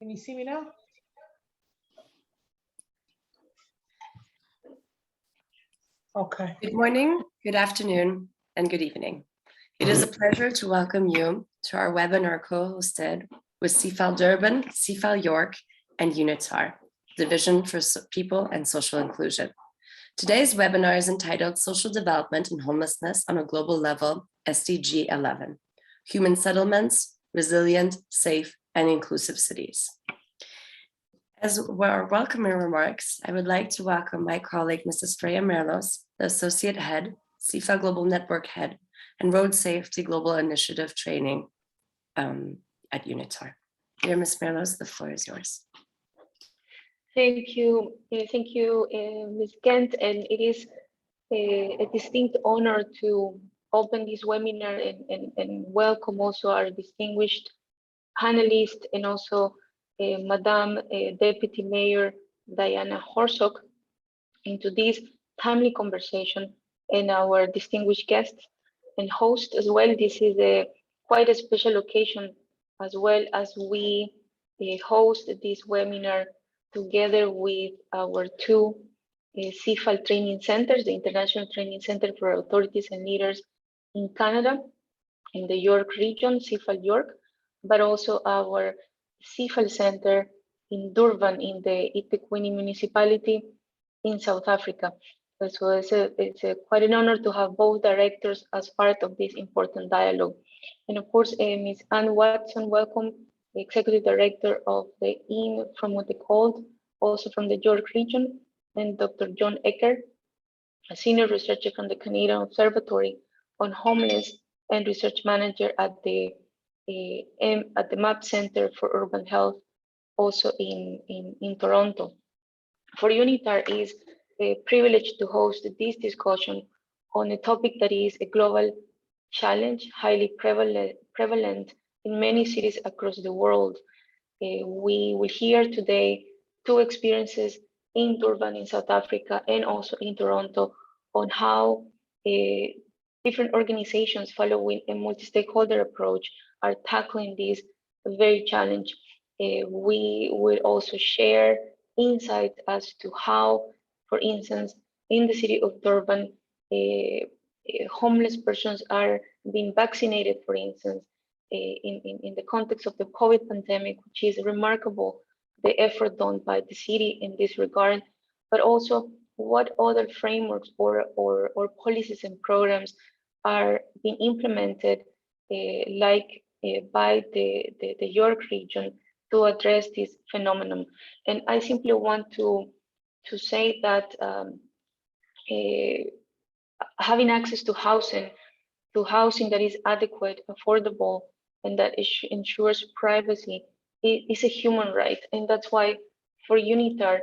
Can you see me now? Okay. Good morning, good afternoon, and good evening. It is a pleasure to welcome you to our webinar co-hosted with CIFAL Durban, CIFAL York, and UNITAR, Division for People and Social Inclusion. Today's webinar is entitled Social Development and Homelessness on a Global Level, SDG 11, Human Settlements, Resilient, Safe, and Inclusive Cities. As our welcoming remarks, I would like to welcome my colleague, Mrs. Freya Merlos, the Associate Head, CIFAL Global Network Head, and Road Safety Global Initiative Training at UNITAR. Dear Ms. Merlos, the floor is yours. Thank you, Ms. Kent, and it is a distinct honor to open this webinar and welcome also our distinguished panelists and also Madam Deputy Mayor Diana Horsok into this timely conversation, and our distinguished guests and host as well. This is quite a special occasion as well, as we host this webinar together with our two CIFAL training centers, the International Training Center for Authorities and Leaders in Canada, in the York region, CIFAL York, but also our CIFAL Center in Durban, in the eThekwini Municipality in South Africa. So it's quite an honor to have both directors as part of this important dialogue. And of course, Ms. Ann Watson, welcome, the Executive Director of the IN from what they called, also from the York region, and Dr. John Ecker, a Senior Researcher from the Canadian Observatory on Homeless and Research Manager at the MAP Center for Urban Health, also in Toronto. For UNITAR, it is a privilege to host this discussion on a topic that is a global challenge, highly prevalent in many cities across the world. We will hear today two experiences in Durban, in South Africa, and also in Toronto, on how different organizations following a multi-stakeholder approach are tackling this very challenge. We will also share insights as to how, for instance, in the city of Durban, homeless persons are being vaccinated, for instance, in the context of the COVID pandemic, which is remarkable, the effort done by the city in this regard, but also what other frameworks or policies and programs are being implemented, by the York region to address this phenomenon. And I simply want to say that having access to housing that is adequate, affordable, and that ensures privacy is a human right. And that's why for UNITAR,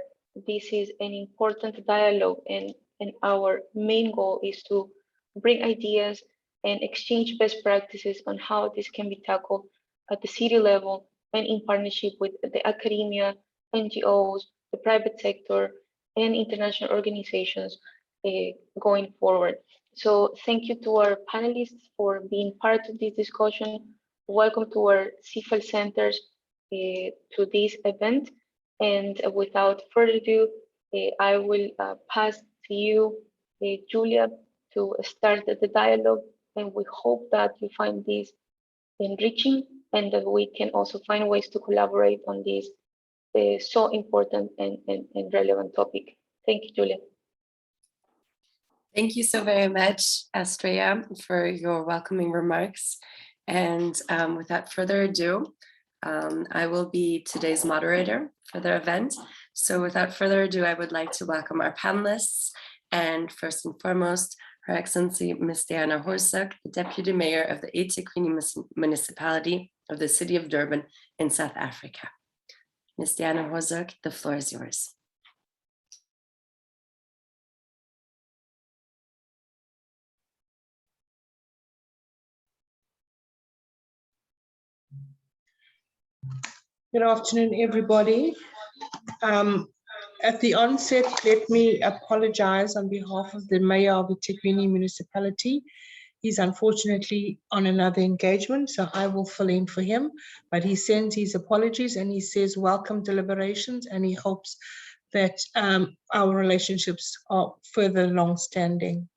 this is an important dialogue, and our main goal is to bring ideas and exchange best practices on how this can be tackled at the city level and in partnership with the academia, NGOs, the private sector, and international organizations going forward. So thank you to our panelists for being part of this discussion. Welcome to our CIFAL centers to this event. And without further ado, I will pass to you, Julia, to start the dialogue. And we hope that you find this enriching and that we can also find ways to collaborate on this so important and relevant topic. Thank you, Julia. Thank you so very much, Estrella, for your welcoming remarks. And without further ado, I will be today's moderator for the event. So without further ado, I would like to welcome our panelists. And first and foremost, Her Excellency Ms. Diana Horsok, the Deputy Mayor of the eThekwini Municipality of the City of Durban in South Africa. Ms. Diana Horsok, the floor is yours. Good afternoon, everybody. At the onset, let me apologize on behalf of the Mayor of the eThekwini Municipality He's unfortunately on another engagement, so I will fill in for him, but he sends his apologies and he says welcome deliberations, and he hopes that our relationships are further long-standing.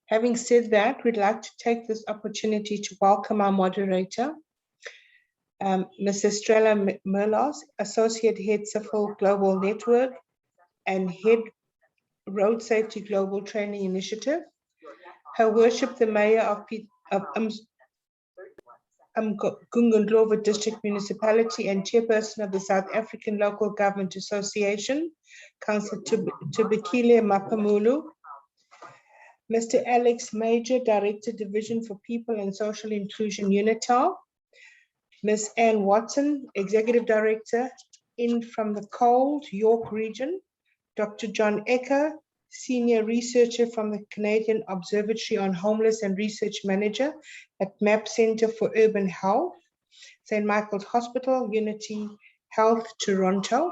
Having said that, we'd like to take this opportunity to welcome our moderator, Ms. Estrella Merlos, Associate Head CIFAL Global Network and Head Road Safety Global Training Initiative. Her Worship, the Mayor of Umgungundlovu District Municipality and Chairperson of the South African Local Government Association, Councillor Tubekile Mapamulu. Mr. Alex Major, Director, Division for People and Social Inclusion, UNITAR. Ms. Anne Watson, Executive Director, in from the cold York region. Dr. John Ecker, Senior Researcher from the Canadian Observatory on Homeless and Research Manager at MAP Centre for Urban Health, St. Michael's Hospital, Unity Health, Toronto.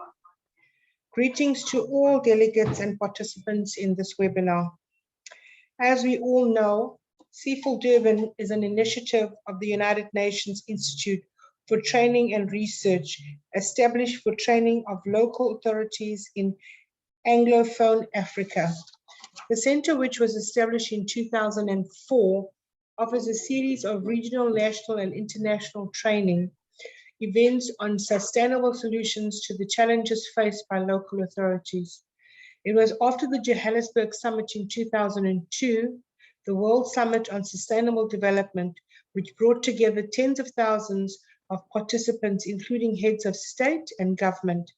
Greetings to all delegates and participants in this webinar. As we all know, CIFAL Durban is an initiative of the United Nations Institute for Training and Research, established for training of local authorities in Anglophone Africa. The center, which was established in 2004, offers a series of regional, national, and international training events on sustainable solutions to the challenges faced by local authorities. It was after the Johannesburg Summit in 2002, the World Summit on Sustainable Development, which brought together tens of thousands of participants, including heads of state and government,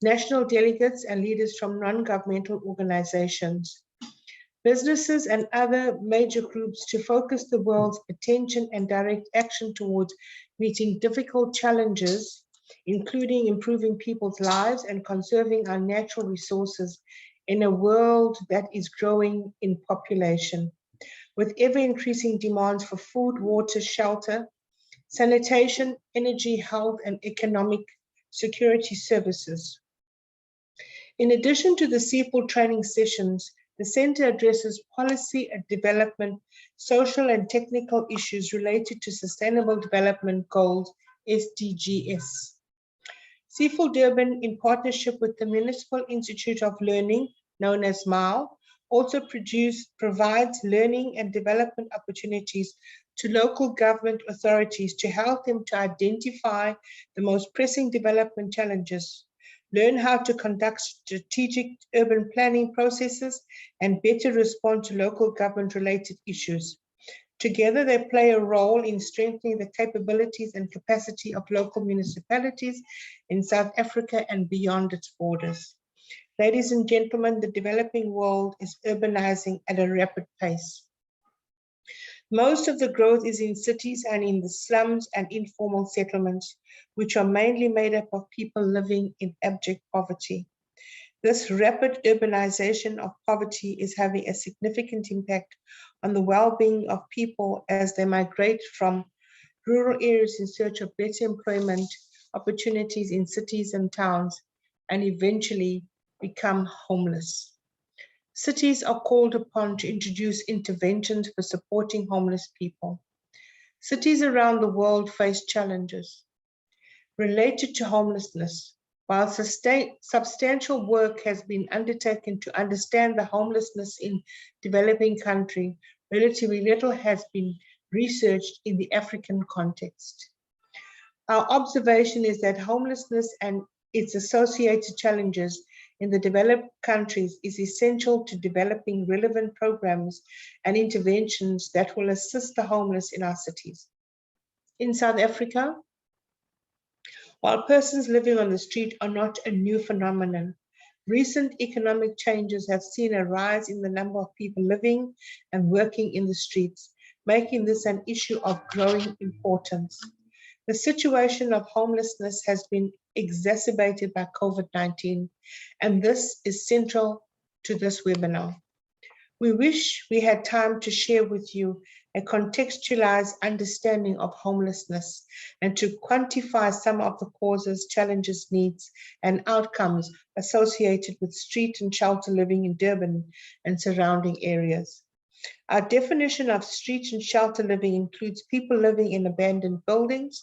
national delegates, and leaders from non-governmental organizations, businesses, and other major groups to focus the world's attention and direct action towards meeting difficult challenges, including improving people's lives and conserving our natural resources in a world that is growing in population, with ever-increasing demands for food, water, shelter, sanitation, energy, health, and economic security services. In addition to the CIFAL training sessions, the Center addresses policy and development, social and technical issues related to Sustainable Development Goals, SDGs. CIFAL Durban, in partnership with the Municipal Institute of Learning, known as MAL, also provides learning and development opportunities to local government authorities to help them to identify the most pressing development challenges, learn how to conduct strategic urban planning processes, and better respond to local government-related issues. Together, they play a role in strengthening the capabilities and capacity of local municipalities in South Africa and beyond its borders. Ladies and gentlemen, the developing world is urbanizing at a rapid pace. Most of the growth is in cities and in the slums and informal settlements, which are mainly made up of people living in abject poverty. This rapid urbanization of poverty is having a significant impact on the well-being of people as they migrate from rural areas in search of better employment opportunities in cities and towns, and eventually become homeless. Cities are called upon to introduce interventions for supporting homeless people. Cities around the world face challenges related to homelessness. While substantial work has been undertaken to understand the homelessness in developing countries, relatively little has been researched in the African context. Our observation is that homelessness and its associated challenges in the developed countries is essential to developing relevant programs and interventions that will assist the homeless in our cities. In South Africa, while persons living on the street are not a new phenomenon, recent economic changes have seen a rise in the number of people living and working in the streets, making this an issue of growing importance. The situation of homelessness has been exacerbated by COVID-19, and this is central to this webinar. We wish we had time to share with you a contextualized understanding of homelessness and to quantify some of the causes, challenges, needs, and outcomes associated with street and shelter living in Durban and surrounding areas. Our definition of street and shelter living includes people living in abandoned buildings,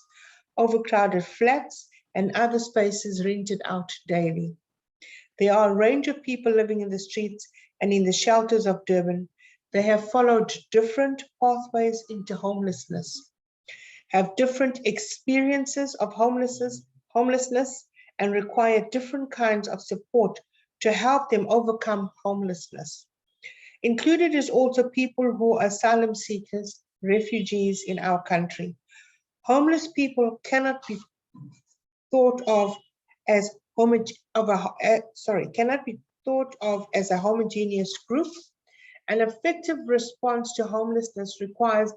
overcrowded flats, and other spaces rented out daily. There are a range of people living in the streets and in the shelters of Durban. They have followed different pathways into homelessness, have different experiences of homelessness, and require different kinds of support to help them overcome homelessness. Included is also people who are asylum seekers, refugees in our country. Homeless people cannot be thought of as a homogeneous group. An effective response to homelessness requires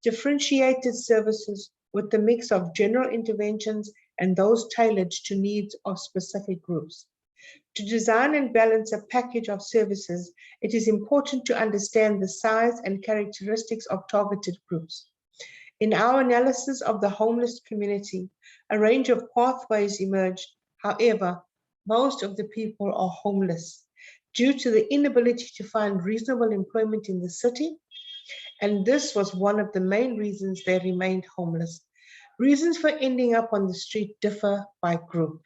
differentiated services with a mix of general interventions and those tailored to needs of specific groups. To design and balance a package of services, it is important to understand the size and characteristics of targeted groups. In our analysis of the homeless community, a range of pathways emerged. However, most of the people are homeless due to the inability to find reasonable employment in the city, and this was one of the main reasons they remained homeless. Reasons for ending up on the street differ by group.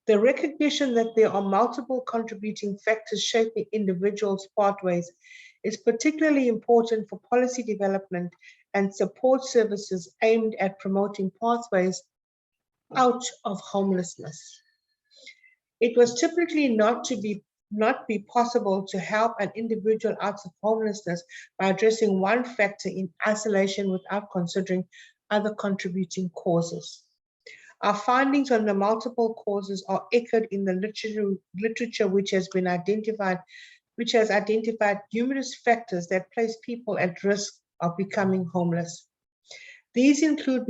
The recognition that there are multiple contributing factors shaping individuals' pathways is particularly important for policy development and support services aimed at promoting pathways out of homelessness. It was typically not be possible to help an individual out of homelessness by addressing one factor in isolation without considering other contributing causes. Our findings on the multiple causes are echoed in the literature which has identified numerous factors that place people at risk of becoming homeless. These include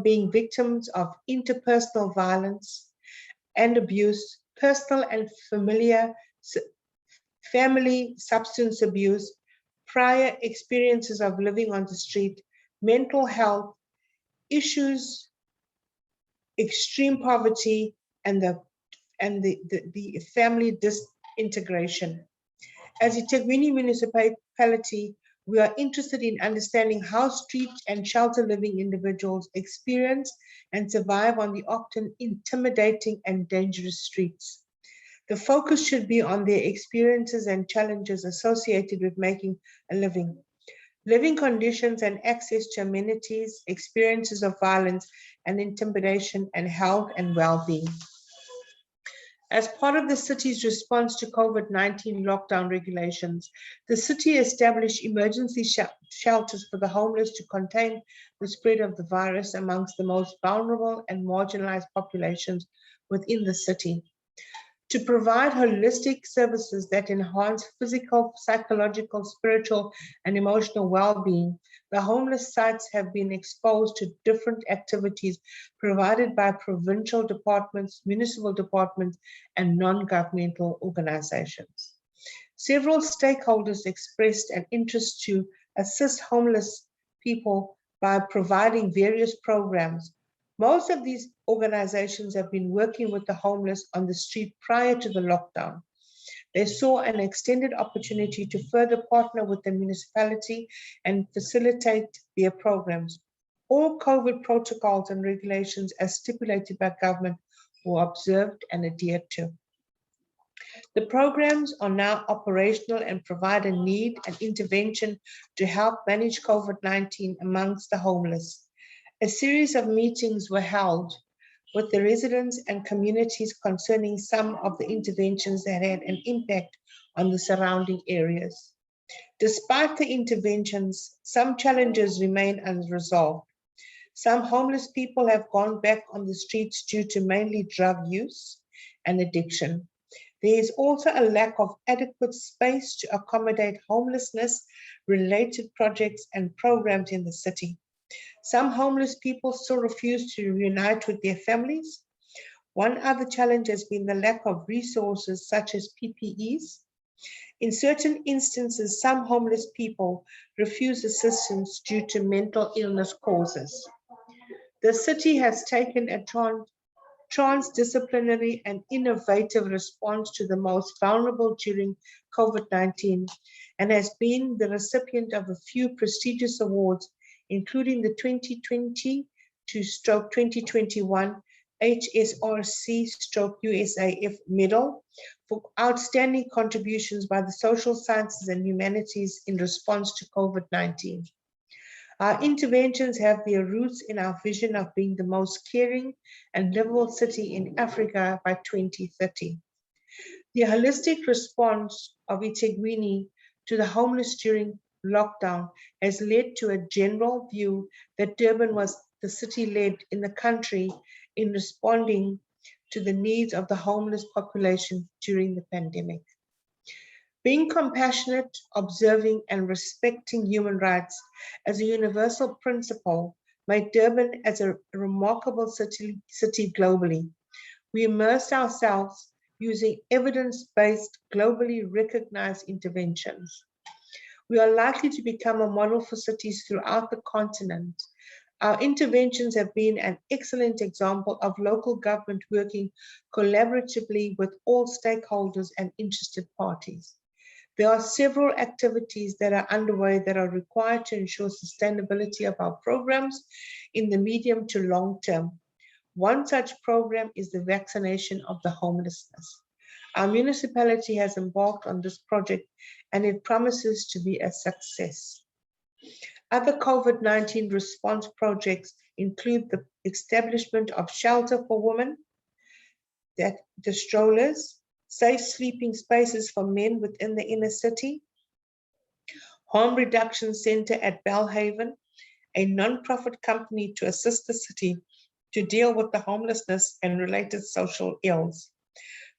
being victims of interpersonal violence and abuse, personal and family substance abuse, prior experiences of living on the street, mental health issues, extreme poverty, and the family disintegration. As eThekwini Municipality, we are interested in understanding how street and shelter living individuals experience and survive on the often intimidating and dangerous streets. The focus should be on their experiences and challenges associated with making a living. Living conditions and access to amenities, experiences of violence and intimidation, and health and well-being. As part of the city's response to COVID-19 lockdown regulations, the city established emergency shelters for the homeless to contain the spread of the virus amongst the most vulnerable and marginalized populations within the city. To provide holistic services that enhance physical, psychological, spiritual, and emotional well-being, the homeless sites have been exposed to different activities provided by provincial departments, municipal departments, and non-governmental organizations. Several stakeholders expressed an interest to assist homeless people by providing various programs. Most of these organizations have been working with the homeless on the street prior to the lockdown. They saw an extended opportunity to further partner with the municipality and facilitate their programs. All COVID protocols and regulations as stipulated by government were observed and adhered to. The programs are now operational and provide a need and intervention to help manage COVID-19 amongst the homeless. A series of meetings were held with the residents and communities concerning some of the interventions that had an impact on the surrounding areas. Despite the interventions, some challenges remain unresolved. Some homeless people have gone back on the streets due to mainly drug use and addiction. There is also a lack of adequate space to accommodate homelessness-related projects and programs in the city. Some homeless people still refuse to reunite with their families. One other challenge has been the lack of resources such as PPEs. In certain instances, some homeless people refuse assistance due to mental illness causes. The city has taken transdisciplinary and innovative response to the most vulnerable during COVID-19, and has been the recipient of a few prestigious awards, including the 2020-2021 HSRC/USAF Medal for outstanding contributions by the social sciences and humanities in response to COVID-19. Our interventions have their roots in our vision of being the most caring and livable city in Africa by 2030. The holistic response of eThekwini to the homeless during lockdown has led to a general view that Durban was the city led in the country in responding to the needs of the homeless population during the pandemic. Being compassionate, observing, and respecting human rights as a universal principle made Durban as a remarkable city globally. We immersed ourselves using evidence-based, globally recognized interventions. We are likely to become a model for cities throughout the continent. Our interventions have been an excellent example of local government working collaboratively with all stakeholders and interested parties. There are several activities that are underway that are required to ensure sustainability of our programs in the medium to long term. One such program is the vaccination of the homelessness. Our municipality has embarked on this project and it promises to be a success. Other COVID-19 response projects include the establishment of shelter for women, the strollers, safe sleeping spaces for men within the inner city, harm reduction center at Belhaven, a non-profit company to assist the city to deal with the homelessness and related social ills,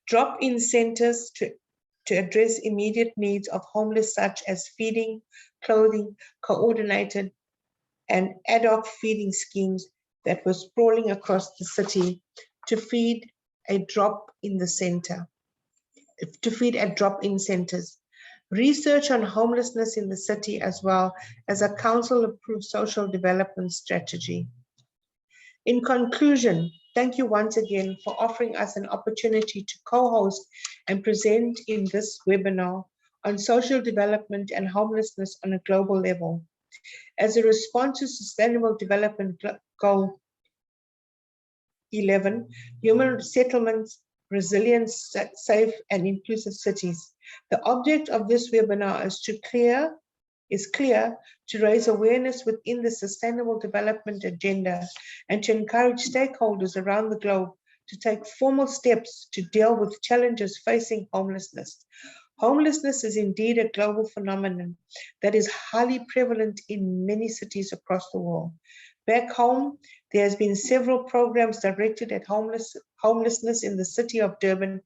drop-in centers to address immediate needs of homeless such as feeding, clothing, coordinated and ad hoc feeding schemes that were sprawling across the city to feed at drop-in centers. Research on homelessness in the city as well as a council-approved social development strategy. In conclusion, thank you once again for offering us an opportunity to co-host and present in this webinar on social development and homelessness on a global level. As a response to Sustainable Development Goal 11, human settlements, resilience, safe and inclusive cities. The object of this webinar is clear to raise awareness within the Sustainable Development Agenda and to encourage stakeholders around the globe to take formal steps to deal with challenges facing homelessness. Homelessness is indeed a global phenomenon that is highly prevalent in many cities across the world. Back home, there has been several programs directed at homelessness in the city of Durban,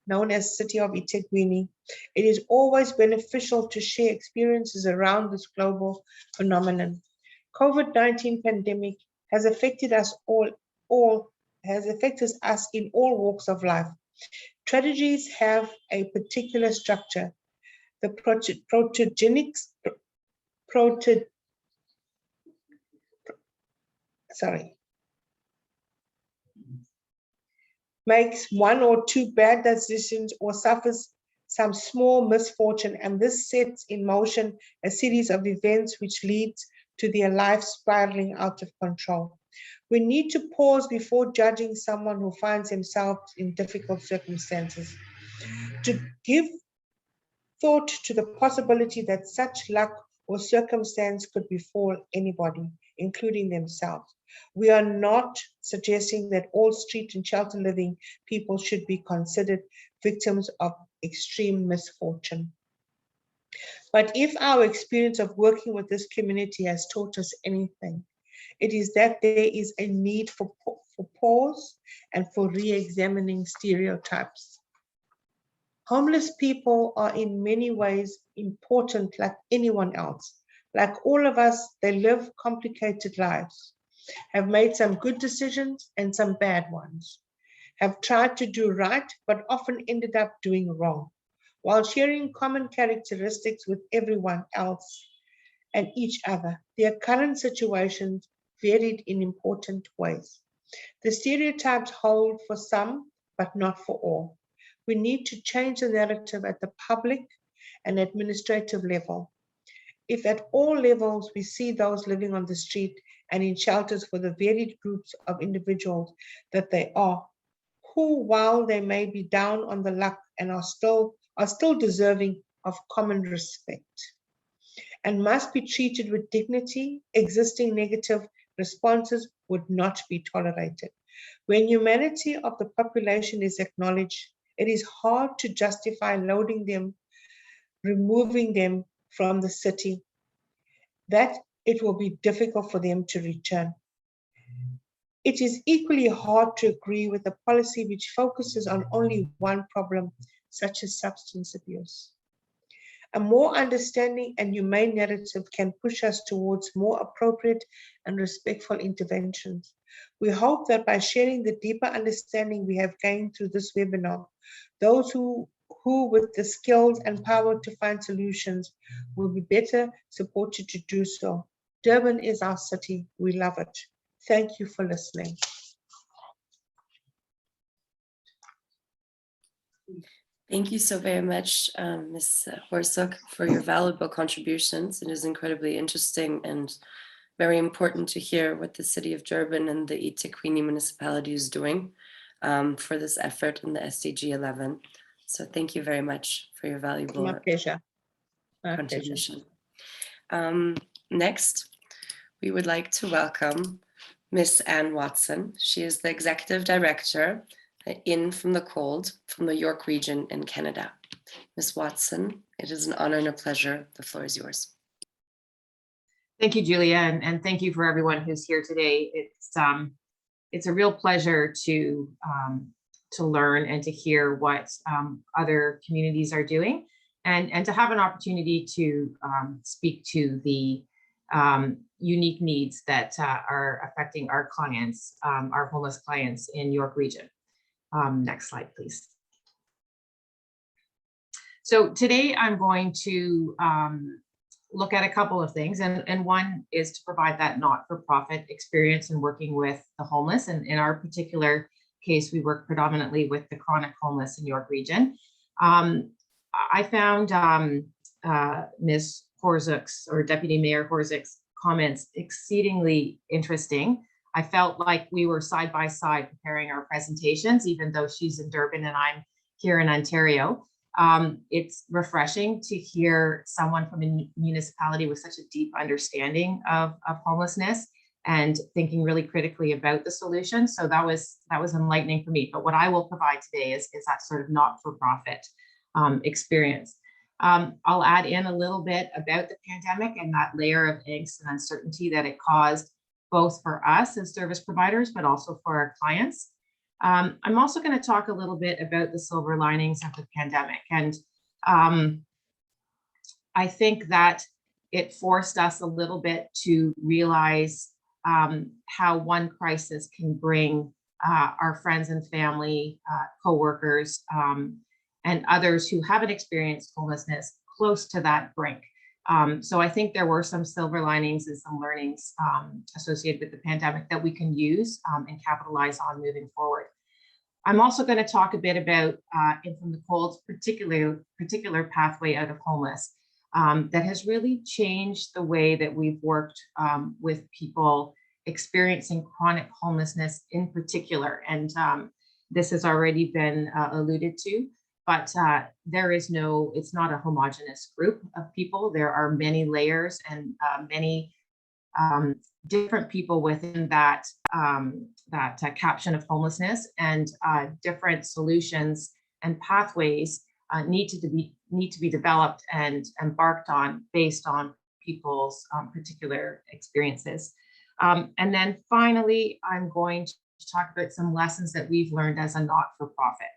known as City of eThekwini. It is always beneficial to share experiences around this global phenomenon. COVID-19 pandemic has affected us in all walks of life. Tragedies have a particular structure. The makes one or two bad decisions or suffers some small misfortune, and this sets in motion a series of events which leads to their life spiraling out of control. We need to pause before judging someone who finds himself in difficult circumstances, to give thought to the possibility that such luck or circumstance could befall anybody, including themselves. We are not suggesting that all street and shelter living people should be considered victims of extreme misfortune. But if our experience of working with this community has taught us anything, it is that there is a need for pause and for re-examining stereotypes. Homeless people are in many ways important like anyone else. Like all of us, they live complicated lives, have made some good decisions and some bad ones, have tried to do right, but often ended up doing wrong, while sharing common characteristics with everyone else and each other. Their current situations varied in important ways. The stereotypes hold for some, but not for all. We need to change the narrative at the public and administrative level. If at all levels we see those living on the street and in shelters for the varied groups of individuals that they are, who, while they may be down on the luck and are still deserving of common respect and must be treated with dignity, existing negative responses would not be tolerated. When humanity of the population is acknowledged, it is hard to justify loading them, removing them from the city, that it will be difficult for them to return. It is equally hard to agree with a policy which focuses on only one problem, such as substance abuse. A more understanding and humane narrative can push us towards more appropriate and respectful interventions. We hope that by sharing the deeper understanding we have gained through this webinar, those who with the skills and power to find solutions will be better supported to do so. Durban is our city. We love it. Thank you for listening. Thank you so very much, Ms. Horsuk, for your valuable contributions. It is incredibly interesting and very important to hear what the City of Durban and the eThekwini municipality is doing for this effort in the SDG 11. So thank you very much for your valuable contribution. Next, we would like to welcome Ms. Anne Watson. She is the Executive Director from the cold from the York region in Canada. Ms. Watson, it is an honor and a pleasure. The floor is yours. Thank you, Julia, and thank you for everyone who's here today. It's a real pleasure to learn and to hear what other communities are doing, and to have an opportunity to speak to the unique needs that are affecting our clients, our homeless clients in York region. Next slide, please. So today I'm going to look at a couple of things, and one is to provide that not-for-profit experience in working with the homeless. And in our particular case, we work predominantly with the chronic homeless in York region. I found Ms. Horsuk's, or Deputy Mayor Horsuk's, comments exceedingly interesting. I felt like we were side by side preparing our presentations, even though she's in Durban and I'm here in Ontario. It's refreshing to hear someone from a municipality with such a deep understanding of homelessness and thinking really critically about the solution. So that was enlightening for me. But what I will provide today is that sort of not-for-profit experience. I'll add in a little bit about the pandemic and that layer of angst and uncertainty that it caused, both for us as service providers, but also for our clients. I'm also going to talk a little bit about the silver linings of the pandemic. And I think that it forced us a little bit to realize how one crisis can bring our friends and family, coworkers, and others who haven't experienced homelessness close to that brink. So I think there were some silver linings and some learnings associated with the pandemic that we can use and capitalize on moving forward. I'm also going to talk a bit about In From the Cold's particular pathway out of homeless that has really changed the way that we've worked with people experiencing chronic homelessness in particular. And this has already been alluded to. But it's not a homogeneous group of people. There are many layers and many different people within that caption of homelessness, and different solutions and pathways need to be developed and embarked on based on people's particular experiences. And then finally, I'm going to talk about some lessons that we've learned as a not-for-profit.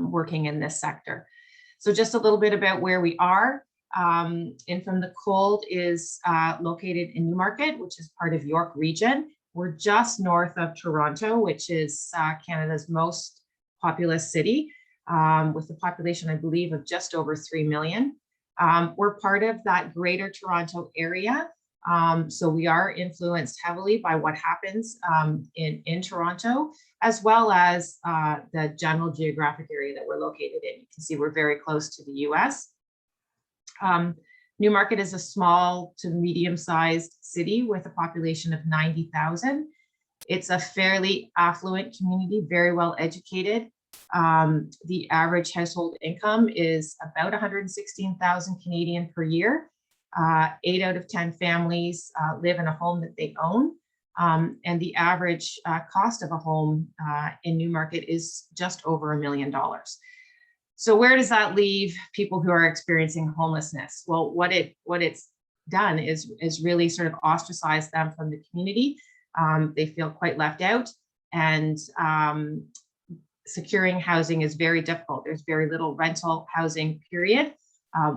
Working in this sector. So just a little bit about where we are. In From the Cold is located in Newmarket, which is part of York region. We're just north of Toronto, which is Canada's most populous city, with a population, I believe, of just over 3 million. We're part of that Greater Toronto area, So we are influenced heavily by what happens in Toronto, as well as the general geographic area that we're located in. You can see we're very close to the US. Newmarket is a small to medium-sized city with a population of 90,000. It's a fairly affluent community, very well educated. The average household income is about 116,000 Canadian per year. 8 out of 10 families live in a home that they own. And the average cost of a home in Newmarket is just over $1 million. So where does that leave people who are experiencing homelessness? Well, what it's done is really sort of ostracize them from the community. They feel quite left out, and securing housing is very difficult. There's very little rental housing, period.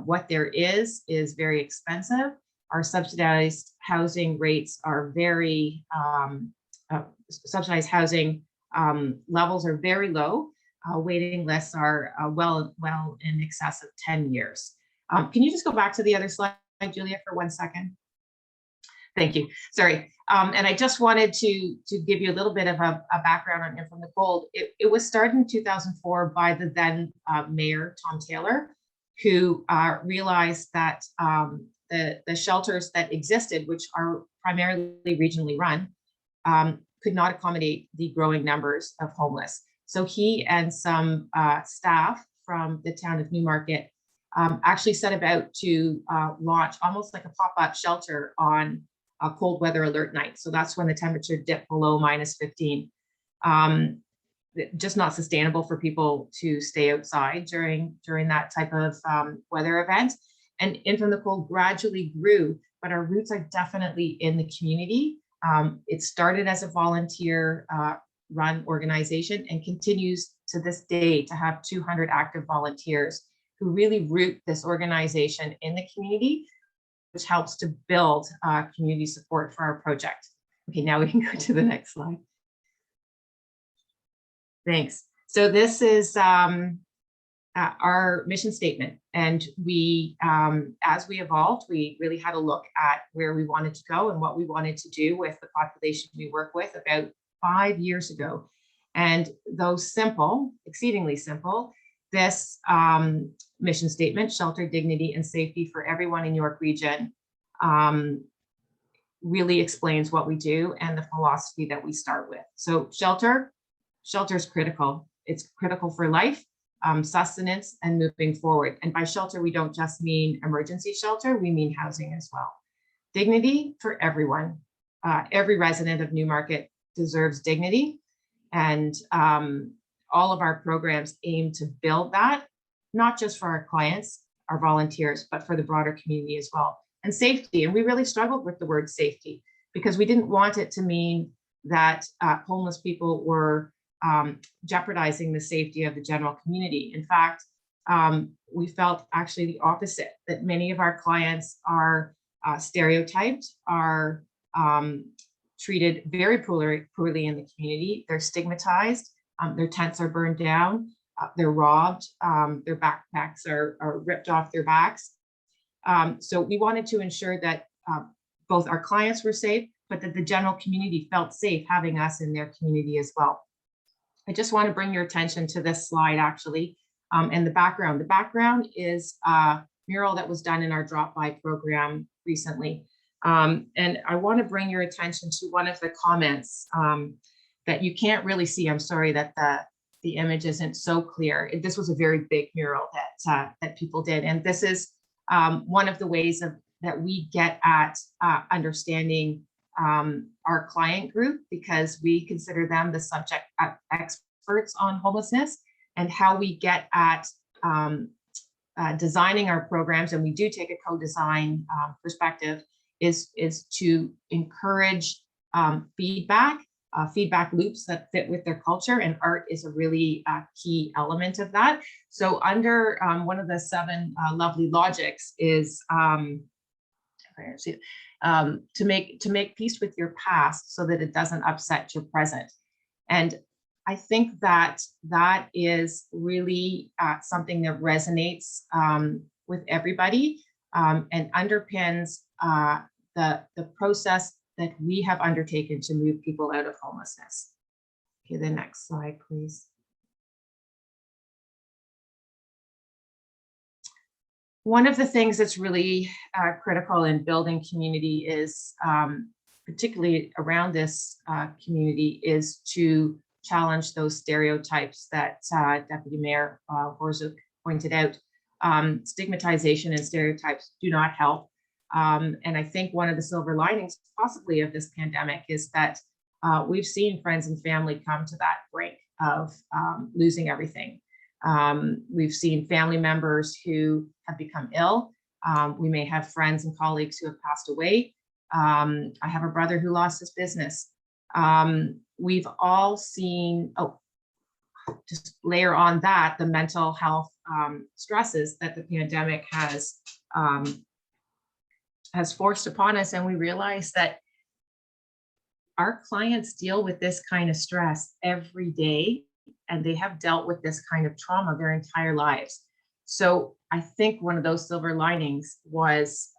What there is very expensive. Our subsidized housing rates are very, subsidized housing levels are very low. Waiting lists are well in excess of 10 years. Can you just go back to the other slide, Julia, for 1 second? Thank you. Sorry. And I just wanted to give you a little bit of a background on In From the Cold. It was started in 2004 by the then mayor, Tom Taylor, who realized that the shelters that existed, which are primarily regionally run, could not accommodate the growing numbers of homeless. So he and some staff from the town of Newmarket actually set about to launch almost like a pop-up shelter on a cold weather alert night. So that's when the temperature dipped below -15. Just not sustainable for people to stay outside during that type of weather event. And In From the Cold gradually grew, but our roots are definitely in the community. It started as a volunteer run organization and continues to this day to have 200 active volunteers who really root this organization in the community, which helps to build community support for our project. Okay, now we can go to the next slide. Thanks. So this is our mission statement. And we, as we evolved, we really had a look at where we wanted to go and what we wanted to do with the population we work with about 5 years ago. And though simple, exceedingly simple, this mission statement, shelter, dignity, and safety for everyone in York Region, really explains what we do and the philosophy that we start with. So shelter is critical. It's critical for life, sustenance, and moving forward. And by shelter, we don't just mean emergency shelter, we mean housing as well. Dignity for everyone. Every resident of Newmarket deserves dignity. And all of our programs aim to build that, not just for our clients, our volunteers, but for the broader community as well. And safety, and we really struggled with the word safety because we didn't want it to mean that homeless people were jeopardizing the safety of the general community. In fact, we felt actually the opposite, that many of our clients are stereotyped, are treated very poorly in the community. They're stigmatized, their tents are burned down, they're robbed, their backpacks are ripped off their backs. So we wanted to ensure that both our clients were safe, but that the general community felt safe having us in their community as well. I just want to bring your attention to this slide actually, and the background. The background is a mural that was done in our drop-by program recently. And I want to bring your attention to one of the comments that you can't really see. I'm sorry that the image isn't so clear. This was a very big mural that people did. And this is one of the ways that we get at understanding our client group, because we consider them the subject experts on homelessness, and how we get at designing our programs, and we do take a co-design perspective, is to encourage feedback loops that fit with their culture, and art is a really key element of that. So under one of the 7 lovely logics is to make peace with your past so that it doesn't upset your present. And I think that is really something that resonates with everybody and underpins the process that we have undertaken to move people out of homelessness. Okay, the next slide, please. One of the things that's really critical in building community is, particularly around this community, is to challenge those stereotypes that Deputy Mayor Borzuk pointed out. Stigmatization and stereotypes do not help. And I think one of the silver linings possibly of this pandemic is that we've seen friends and family come to that brink of losing everything. We've seen family members who have become ill. We may have friends and colleagues who have passed away. I have a brother who lost his business. We've all seen, just layer on that, the mental health stresses that the pandemic has forced upon us. And we realize that our clients deal with this kind of stress every day, and they have dealt with this kind of trauma their entire lives. So I think one of those silver linings was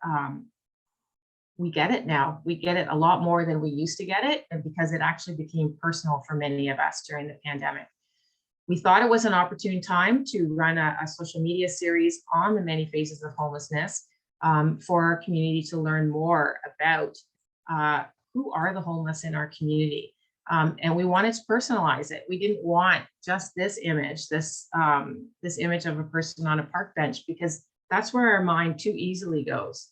we get it now. We get it a lot more than we used to get it, and because it actually became personal for many of us during the pandemic. We thought it was an opportune time to run a social media series on the many phases of homelessness for our community to learn more about who are the homeless in our community. And we wanted to personalize it. We didn't want just this image, this image of a person on a park bench, because that's where our mind too easily goes.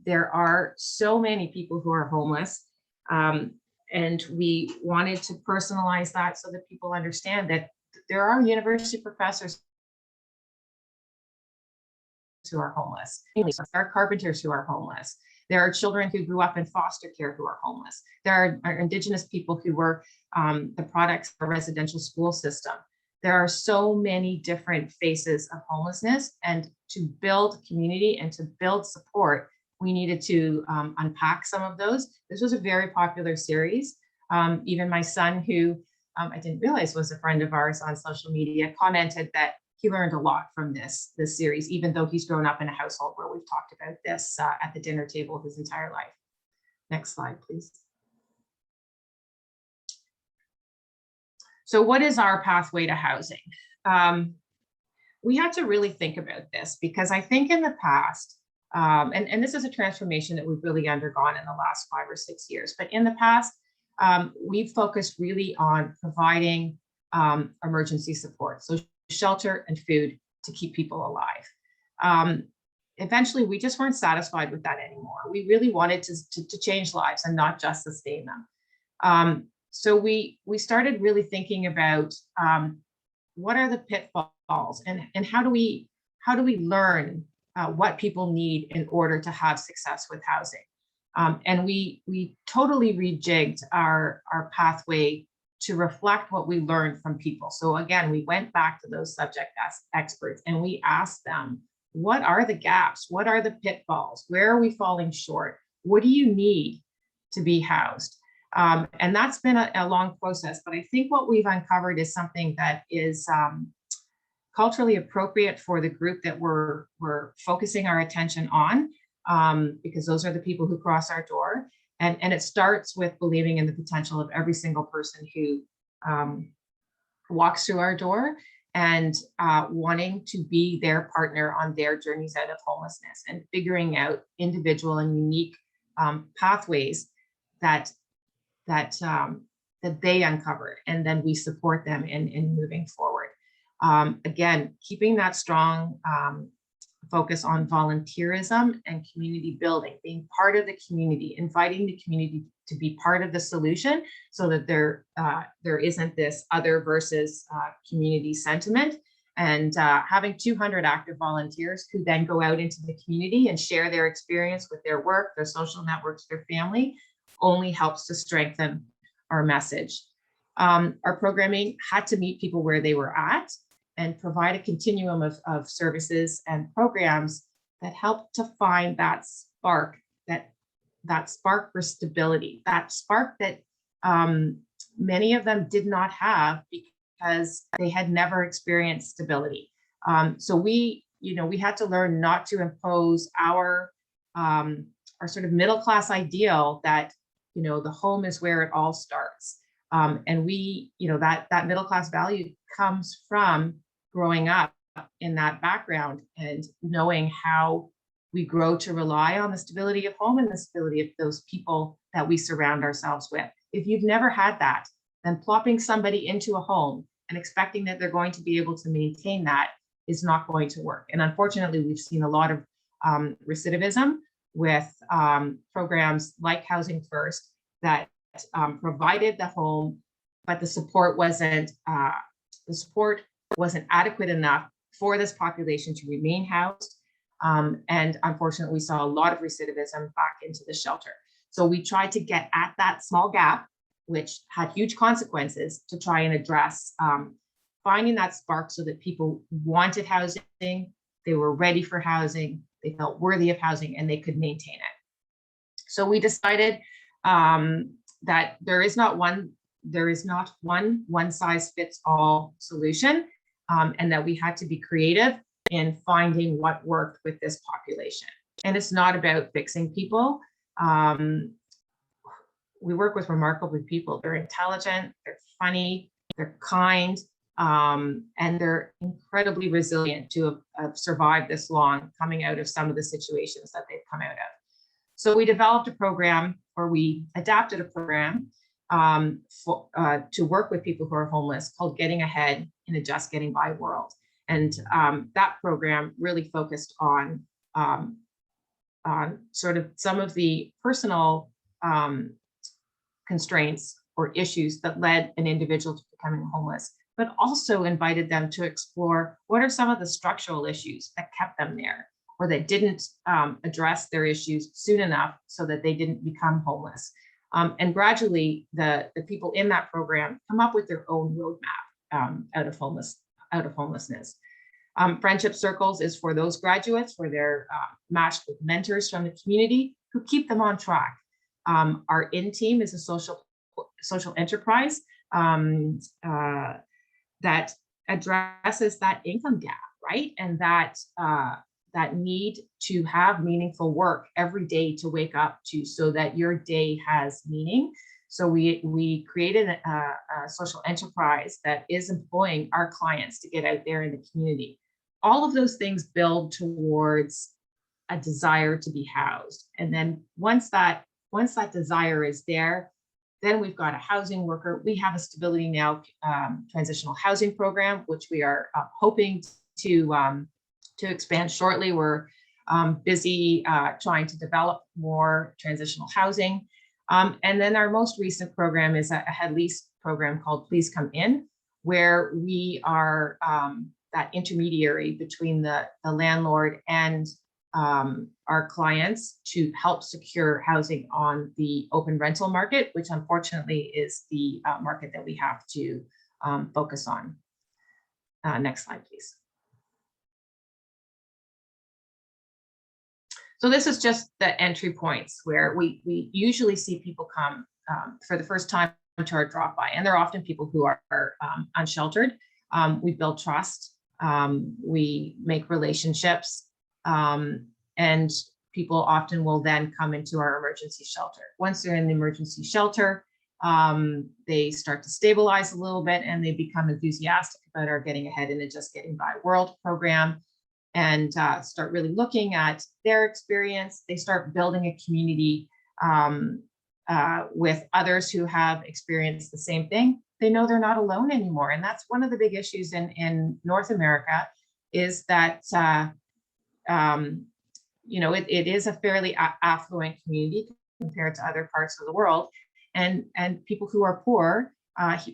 There are so many people who are homeless, and we wanted to personalize that so that people understand that there are university professors who are homeless. There are carpenters who are homeless. There are children who grew up in foster care who are homeless. There are Indigenous people who were the products of a residential school system. There are so many different faces of homelessness, and to build community and to build support, we needed to unpack some of those. This was a very popular series. Even my son, who I didn't realize was a friend of ours on social media, commented that he learned a lot from this series, even though he's grown up in a household where we've talked about this at the dinner table his entire life. Next slide, please. So what is our pathway to housing? We had to really think about this, because I think in the past, and this is a transformation that we've really undergone in the last 5 or 6 years, but in the past, we've focused really on providing emergency support, so shelter and food to keep people alive. Eventually, we just weren't satisfied with that anymore. We really wanted to change lives and not just sustain them. So we started really thinking about what are the pitfalls, and how do we learn what people need in order to have success with housing. And we totally rejigged our pathway to reflect what we learned from people. So again, we went back to those subject experts and we asked them, what are the gaps? What are the pitfalls? Where are we falling short? What do you need to be housed? And that's been a long process, but I think what we've uncovered is something that is culturally appropriate for the group that we're focusing our attention on, because those are the people who cross our door. And it starts with believing in the potential of every single person who walks through our door, and wanting to be their partner on their journeys out of homelessness, and figuring out individual and unique pathways that they uncovered, and then we support them in moving forward. Again, keeping that strong focus on volunteerism and community building, being part of the community, inviting the community to be part of the solution, so that there isn't this other versus community sentiment, and having 200 active volunteers who then go out into the community and share their experience with their work, their social networks, their family, only helps to strengthen our message. Our programming had to meet people where they were at, and provide a continuum of services and programs that help to find that spark, that spark for stability, that spark that many of them did not have because they had never experienced stability. So we had to learn not to impose our sort of middle-class ideal that, you know, the home is where it all starts. And we, you know, that middle-class value comes from growing up in that background and knowing how we grow to rely on the stability of home and the stability of those people that we surround ourselves with. If you've never had that, then plopping somebody into a home and expecting that they're going to be able to maintain that is not going to work. And unfortunately, we've seen a lot of recidivism with programs like Housing First that provided the home, but the support wasn't adequate enough for this population to remain housed. And unfortunately, we saw a lot of recidivism back into the shelter. So we tried to get at that small gap, which had huge consequences, to try and address finding that spark so that people wanted housing, they were ready for housing, they felt worthy of housing, and they could maintain it. So we decided that there is not one size fits all solution, and that we had to be creative in finding what worked with this population. And it's not about fixing people. We work with remarkable people. They're intelligent, they're funny, they're kind, and they're incredibly resilient to have survived this long, coming out of some of the situations that they've come out of. So we developed a program, or we adapted a program to work with people who are homeless, called Getting Ahead in a Just Getting By World. And that program really focused on sort of some of the personal constraints or issues that led an individual to becoming homeless, but also invited them to explore what are some of the structural issues that kept them there, or that didn't address their issues soon enough so that they didn't become homeless. And gradually, the people in that program come up with their own roadmap out of homelessness. Friendship Circles is for those graduates where they're matched with mentors from the community who keep them on track. Our In Team is a social enterprise that addresses that income gap, right? And that need to have meaningful work every day to wake up to, so that your day has meaning. So we created a social enterprise that is employing our clients to get out there in the community. All of those things build towards a desire to be housed. And then once that desire is there, then we've got a housing worker. We have a Stability Now transitional housing program, which we are hoping to expand shortly. We're busy trying to develop more transitional housing. And then our most recent program is a head lease program called Please Come In, where we are that intermediary between the landlord and our clients to help secure housing on the open rental market, which unfortunately is the market that we have to focus on. Next slide, please. So this is just the entry points where we usually see people come for the first time to our drop by, and they're often people who are unsheltered. We build trust, we make relationships, and people often will then come into our emergency shelter. Once they're in the emergency shelter, they start to stabilize a little bit, and they become enthusiastic about our Getting Ahead in a Just Getting By World program, and start really looking at their experience. They start building a community with others who have experienced the same thing. They know they're not alone anymore. And that's one of the big issues in North America, is that it is a fairly affluent community compared to other parts of the world. And people who are poor,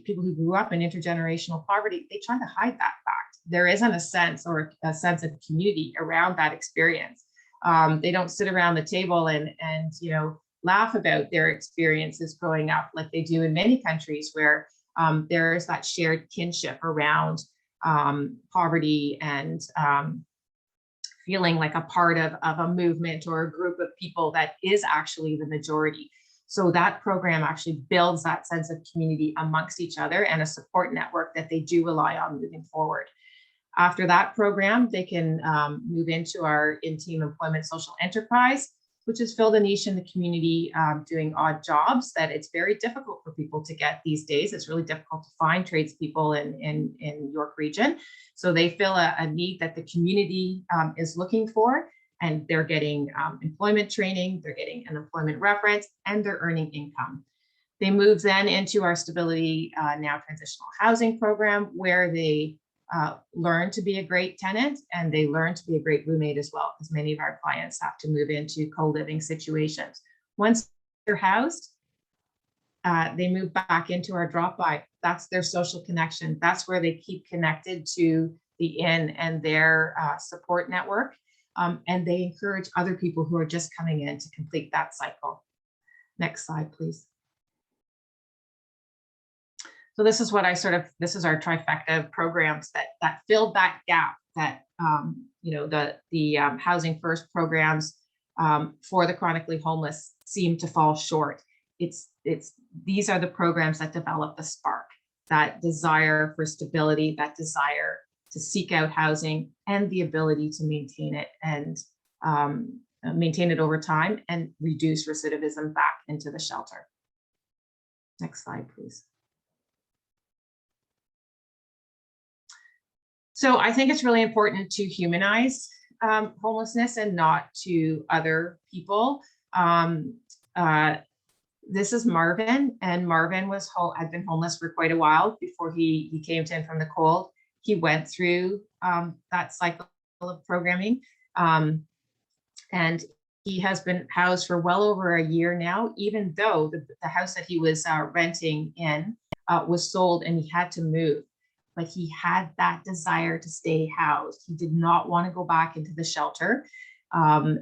people who grew up in intergenerational poverty, they try to hide that fact. There isn't a sense of community around that experience. They don't sit around the table and laugh about their experiences growing up like they do in many countries, where there is that shared kinship around poverty and feeling like a part of a movement or a group of people that is actually the majority. So that program actually builds that sense of community amongst each other and a support network that they do rely on moving forward. After that program, they can move into our in-team employment social enterprise. which has filled a niche in the community doing odd jobs that it's very difficult for people to get these days. It's really difficult to find tradespeople in York region. So they fill a need that the community is looking for, and they're getting employment training, they're getting an employment reference, and they're earning income. They move then into our Stability Now Transitional Housing Program, where they learn to be a great tenant, and they learn to be a great roommate as well, because many of our clients have to move into co-living situations. Once they're housed, they move back into our drop-by. That's their social connection. That's where they keep connected to the inn and their support network. And they encourage other people who are just coming in to complete that cycle. Next slide, please. So this is what this is our trifecta programs that filled that gap that, the Housing First programs for the chronically homeless seem to fall short. These are the programs that develop the spark, that desire for stability, that desire to seek out housing, and the ability to maintain it and maintain it over time and reduce recidivism back into the shelter. Next slide, please. So I think it's really important to humanize homelessness and not to other people. This is Marvin, and Marvin had been homeless for quite a while before he came to In From the Cold. He went through that cycle of programming, and he has been housed for well over a year now, even though the house that he was renting in was sold and he had to move. But he had that desire to stay housed. He did not want to go back into the shelter. Though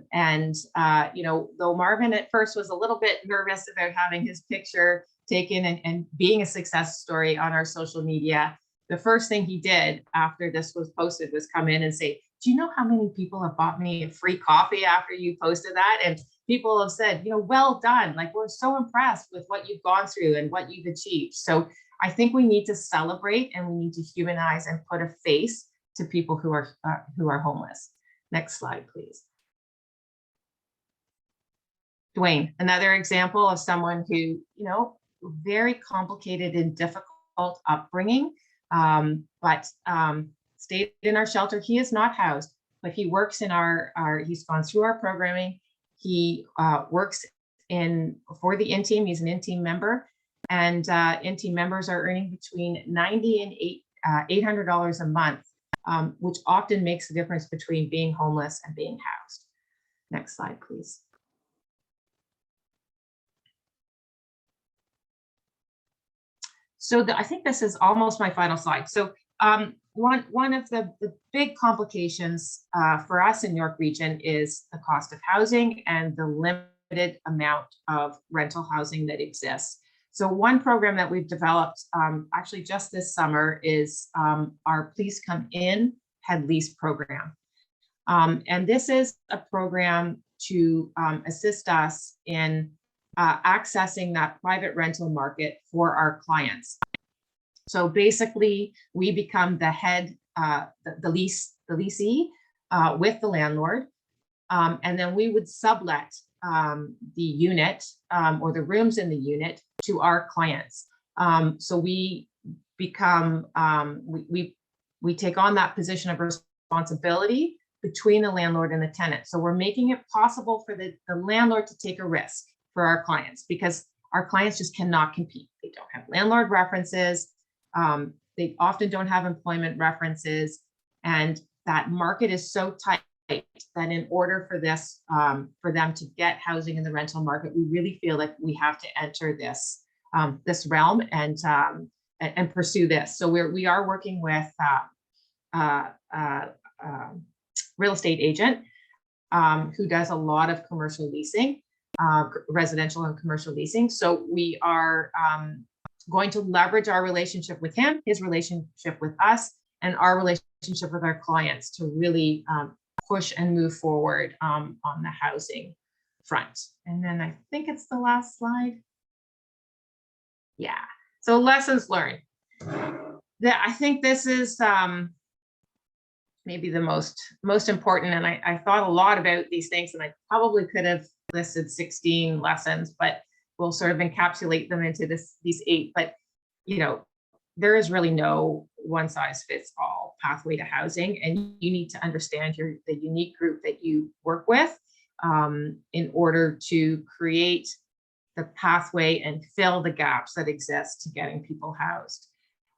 Marvin at first was a little bit nervous about having his picture taken and being a success story on our social media, the first thing he did after this was posted was come in and say, do you know how many people have bought me a free coffee after you posted that? And people have said, well done. Like, we're so impressed with what you've gone through and what you've achieved. So I think we need to celebrate, and we need to humanize and put a face to people who are homeless. Next slide, please. Dwayne, another example of someone who, very complicated and difficult upbringing, but stayed in our shelter. He is not housed, but he works in he's gone through our programming. He works for the in-team. He's an in-team member. And in-team members are earning between $90 and $800 a month, which often makes the difference between being homeless and being housed. Next slide, please. So I think this is almost my final slide. So one of the big complications for us in York Region is the cost of housing and the limited amount of rental housing that exists. So one program that we've developed actually just this summer is our Please Come In Head Lease program. And this is a program to assist us in accessing that private rental market for our clients. So basically, we become the head, the leasee with the landlord, and then we would sublet the unit or the rooms in the unit to our clients. So we become, we take on that position of responsibility between the landlord and the tenant. So we're making it possible for the landlord to take a risk for our clients, because our clients just cannot compete. They don't have landlord references. They often don't have employment references, and that market is so tight that in order for this, for them to get housing in the rental market, we really feel like we have to enter this this realm and pursue this. So we are working with real estate agent who does a lot of commercial leasing, residential and commercial leasing. So we are going to leverage our relationship with him, his relationship with us, and our relationship with our clients to really push and move forward on the housing front. And then I think it's the last slide. Yeah, so lessons learned. I think this is maybe the most important, and I thought a lot about these things, and I probably could have listed 16 lessons, but we'll sort of encapsulate them into these 8. But, you know, there is really no one size fits all pathway to housing, and you need to understand the unique group that you work with in order to create the pathway and fill the gaps that exist to getting people housed.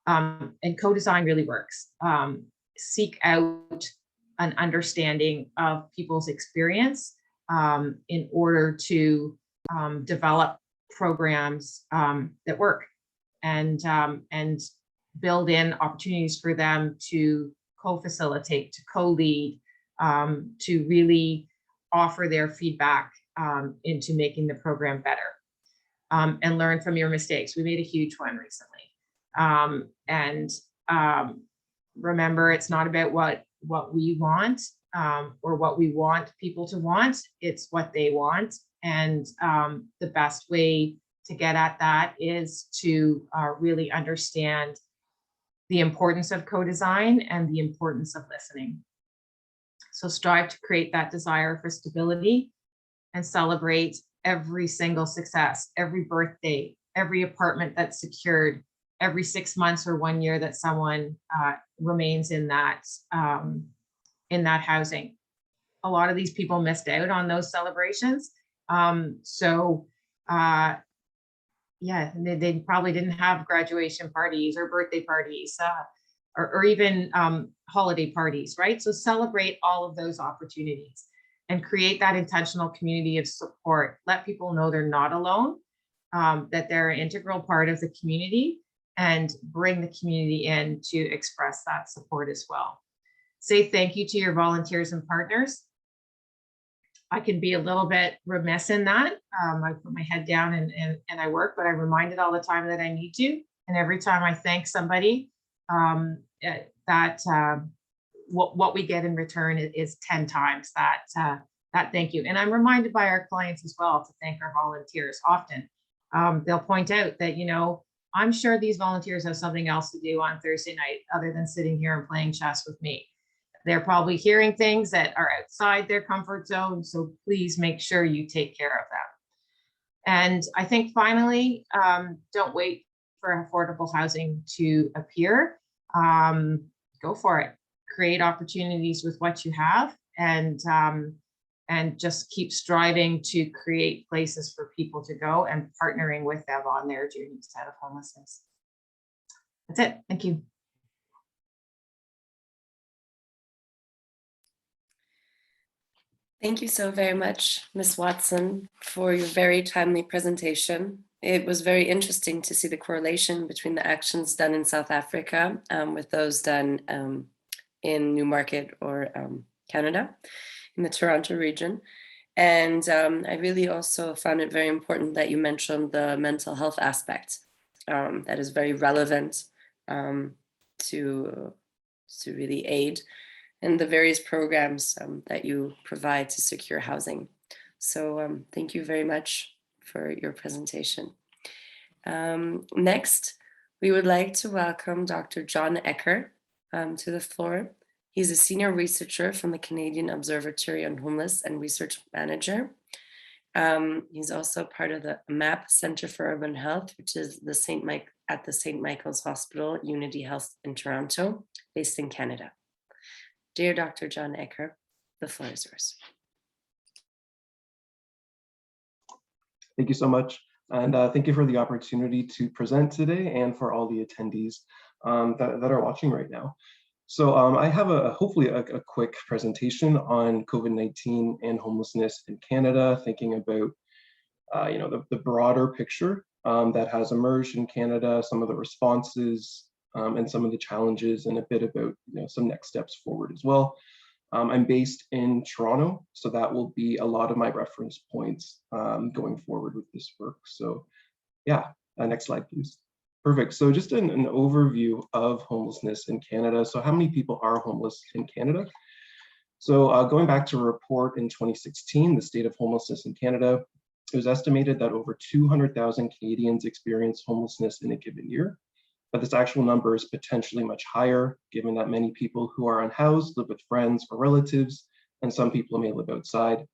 And co-design really works. Seek out an understanding of people's experience in order to develop programs that work, and build in opportunities for them to co-facilitate, to co-lead, to really offer their feedback into making the program better, and learn from your mistakes. We made a huge one recently. Remember, it's not about what we want or what we want people to want, it's what they want. And the best way to get at that is to really understand the importance of co-design and the importance of listening. So strive to create that desire for stability and celebrate every single success, every birthday, every apartment that's secured, every 6 months or 1 year that someone remains in that housing. A lot of these people missed out on those celebrations. Yeah, they probably didn't have graduation parties or birthday parties or even holiday parties, right? So celebrate all of those opportunities and create that intentional community of support. Let people know they're not alone, that they're an integral part of the community, and bring the community in to express that support as well. Say thank you to your volunteers and partners. I can be a little bit remiss in that. I put my head down and I work, but I'm reminded all the time that I need to. And every time I thank somebody, what we get in return is 10 times that thank you. And I'm reminded by our clients as well to thank our volunteers often. They'll point out that, you know, I'm sure these volunteers have something else to do on Thursday night other than sitting here and playing chess with me. They're probably hearing things that are outside their comfort zone, so please make sure you take care of them. And I think finally, don't wait for affordable housing to appear. Go for it. Create opportunities with what you have, and just keep striving to create places for people to go and partnering with them on their journeys out of homelessness. That's it. Thank you. Thank you so very much, Ms. Watson, for your very timely presentation. It was very interesting to see the correlation between the actions done in South Africa with those done in Newmarket or Canada, in the Toronto region. And I really also found it very important that you mentioned the mental health aspect that is very relevant to really aid and the various programs that you provide to secure housing. So thank you very much for your presentation. Next, we would like to welcome Dr. John Ecker to the floor. He's a senior researcher from the Canadian Observatory on Homeless and research manager. He's also part of the MAP Center for Urban Health, which is at the St. Michael's Hospital, Unity Health in Toronto, based in Canada. Dear Dr. John Ecker, the floor is yours. Thank you so much. And thank you for the opportunity to present today and for all the attendees that are watching right now. So I have hopefully a quick presentation on COVID-19 and homelessness in Canada, thinking about the broader picture that has emerged in Canada, some of the responses and some of the challenges, and a bit about some next steps forward as well. I'm based in Toronto, so that will be a lot of my reference points going forward with this work. So yeah, next slide, please. Perfect. So just an overview of homelessness in Canada. So how many people are homeless in Canada? So going back to a report in 2016, the state of homelessness in Canada, it was estimated that over 200,000 Canadians experience homelessness in a given year. But this actual number is potentially much higher, given that many people who are unhoused live with friends or relatives, and some people may live outside.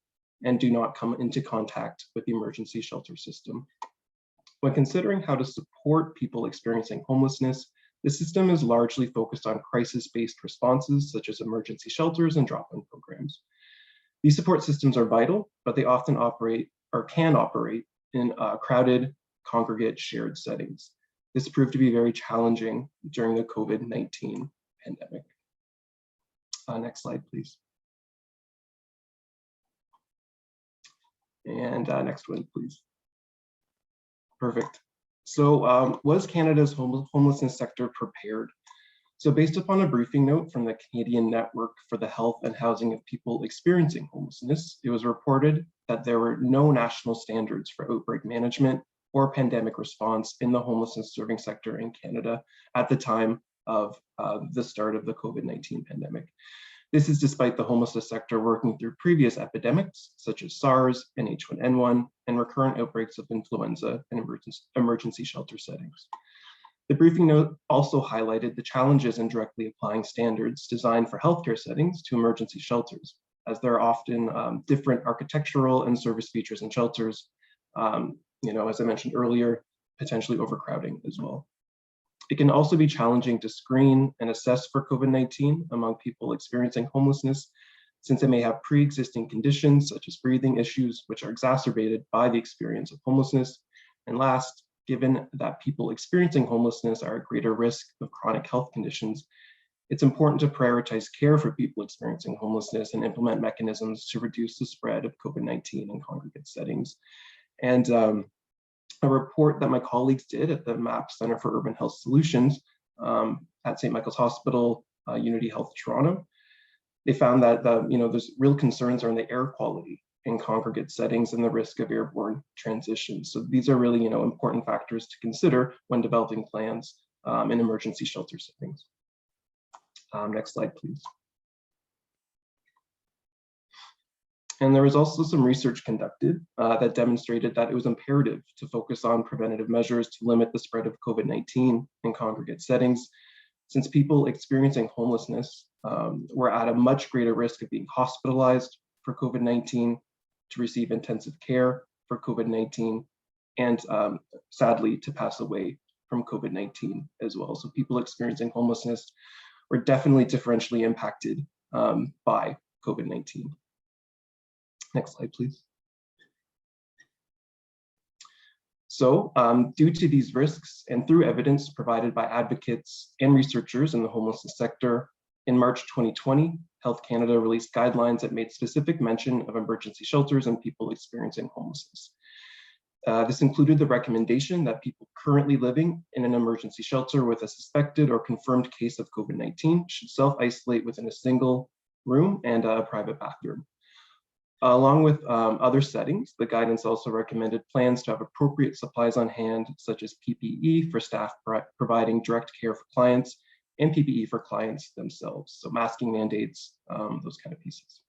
and do not come into contact with the emergency shelter system. When considering how to support people experiencing homelessness, the system is largely focused on crisis-based responses such as emergency shelters and drop-in programs. These support systems are vital, but they often operate or can operate in crowded, congregate shared settings. This proved to be very challenging during the COVID-19 pandemic. Next slide, please. And next one, please. Perfect. So was Canada's homelessness sector prepared? So based upon a briefing note from the Canadian Network for the Health and Housing of People Experiencing Homelessness, it was reported that there were no national standards for outbreak management or pandemic response in the homelessness serving sector in Canada at the time of the start of the COVID-19 pandemic. This is despite the homelessness sector working through previous epidemics, such as SARS and H1N1, and recurrent outbreaks of influenza in emergency shelter settings. The briefing note also highlighted the challenges in directly applying standards designed for healthcare settings to emergency shelters, as there are often different architectural and service features in shelters, as I mentioned earlier, potentially overcrowding as well. It can also be challenging to screen and assess for COVID-19 among people experiencing homelessness, since they may have pre-existing conditions such as breathing issues, which are exacerbated by the experience of homelessness. And last, given that people experiencing homelessness are at greater risk of chronic health conditions, it's important to prioritize care for people experiencing homelessness and implement mechanisms to reduce the spread of COVID-19 in congregate settings. And a report that my colleagues did at the MAP Center for Urban Health Solutions at St. Michael's Hospital, Unity Health Toronto, they found that there's real concerns around the air quality in congregate settings and the risk of airborne transitions. So these are really important factors to consider when developing plans in emergency shelter settings. Next slide, please. And there was also some research conducted that demonstrated that it was imperative to focus on preventative measures to limit the spread of COVID-19 in congregate settings, since people experiencing homelessness were at a much greater risk of being hospitalized for COVID-19, to receive intensive care for COVID-19, and sadly, to pass away from COVID-19 as well. So people experiencing homelessness were definitely differentially impacted by COVID-19. Next slide, please. So due to these risks and through evidence provided by advocates and researchers in the homelessness sector, in March 2020, Health Canada released guidelines that made specific mention of emergency shelters and people experiencing homelessness. This included the recommendation that people currently living in an emergency shelter with a suspected or confirmed case of COVID-19 should self-isolate within a single room and a private bathroom. Along with other settings, the guidance also recommended plans to have appropriate supplies on hand, such as PPE for staff providing direct care for clients, and PPE for clients themselves. So masking mandates, those kind of pieces.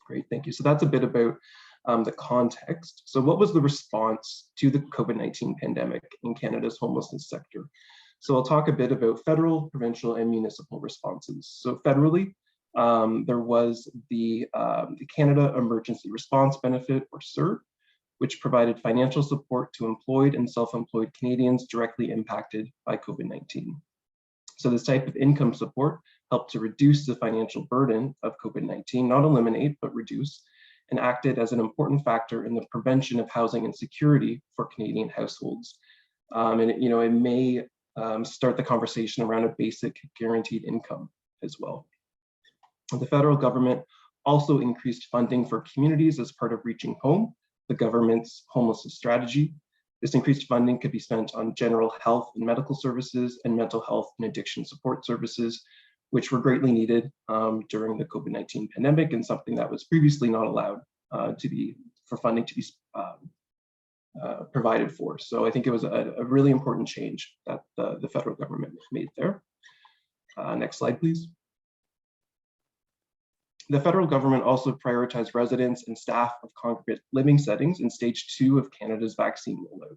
Great, thank you. So that's a bit about the context. So what was the response to the COVID-19 pandemic in Canada's homelessness sector? So I'll talk a bit about federal, provincial, and municipal responses. So federally, there was the Canada Emergency Response Benefit, or CERB, which provided financial support to employed and self-employed Canadians directly impacted by COVID-19. So this type of income support helped to reduce the financial burden of COVID-19, not eliminate, but reduce, and acted as an important factor in the prevention of housing insecurity for Canadian households. And it may start the conversation around a basic guaranteed income as well. The federal government also increased funding for communities as part of Reaching Home, the government's homelessness strategy. This increased funding could be spent on general health and medical services and mental health and addiction support services, which were greatly needed during the COVID-19 pandemic, and something that was previously not allowed for funding to be provided for. So I think it was a really important change that the federal government made there. Next slide, please. The federal government also prioritized residents and staff of congregate living settings in stage 2 of Canada's vaccine rollout.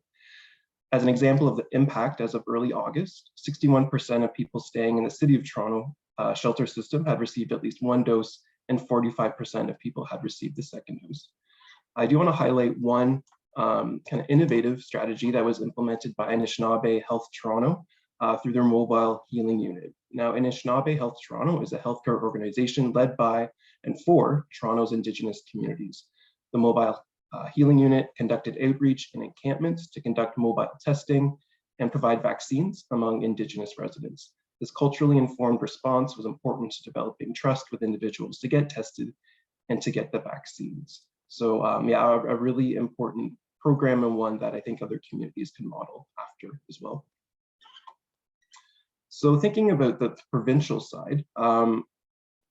As an example of the impact, as of early August, 61% of people staying in the City of Toronto shelter system had received at least one dose and 45% of people had received the second dose. I do want to highlight one kind of innovative strategy that was implemented by Anishinaabe Health Toronto through their mobile healing unit. Now, Anishinaabe Health Toronto is a healthcare organization led by and for Toronto's Indigenous communities. The mobile healing unit conducted outreach in encampments to conduct mobile testing and provide vaccines among Indigenous residents. This culturally informed response was important to developing trust with individuals to get tested and to get the vaccines. So yeah, a really important program, and one that I think other communities can model after as well. So thinking about the provincial side,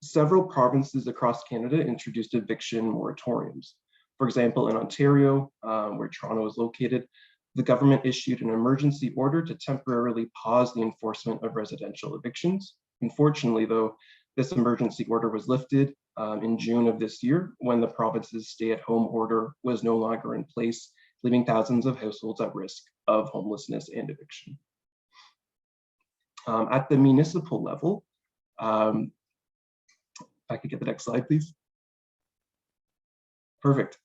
several provinces across Canada introduced eviction moratoriums. For example, in Ontario, where Toronto is located, the government issued an emergency order to temporarily pause the enforcement of residential evictions. Unfortunately, though, this emergency order was lifted in June of this year when the province's stay-at-home order was no longer in place, leaving thousands of households at risk of homelessness and eviction. At the municipal level, if I could get the next slide, please. Perfect.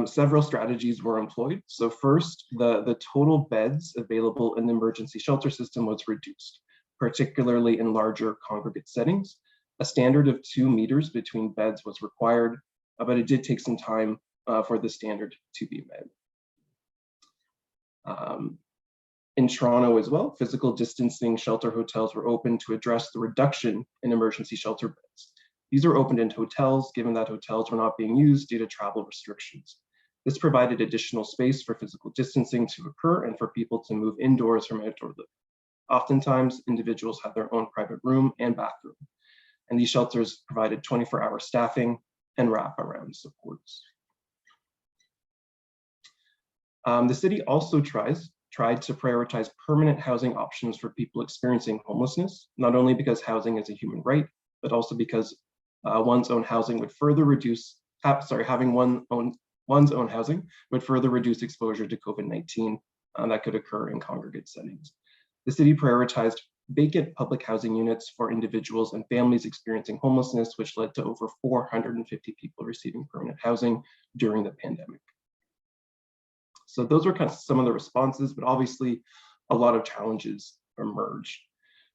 Several strategies were employed. So first, the total beds available in the emergency shelter system was reduced, particularly in larger congregate settings. A standard of 2 meters between beds was required, but it did take some time for the standard to be met. In Toronto as well, physical distancing shelter hotels were open to address the reduction in emergency shelter beds. These were opened in hotels, given that hotels were not being used due to travel restrictions. This provided additional space for physical distancing to occur and for people to move indoors from outdoor living. Oftentimes, individuals had their own private room and bathroom, and these shelters provided 24-hour staffing and wraparound supports. The city also tried to prioritize permanent housing options for people experiencing homelessness, not only because housing is a human right, but also because one's own housing would further reduce, having one's own housing would further reduce exposure to COVID-19 that could occur in congregate settings. The city prioritized vacant public housing units for individuals and families experiencing homelessness, which led to over 450 people receiving permanent housing during the pandemic. So those were kind of some of the responses, but obviously a lot of challenges emerged.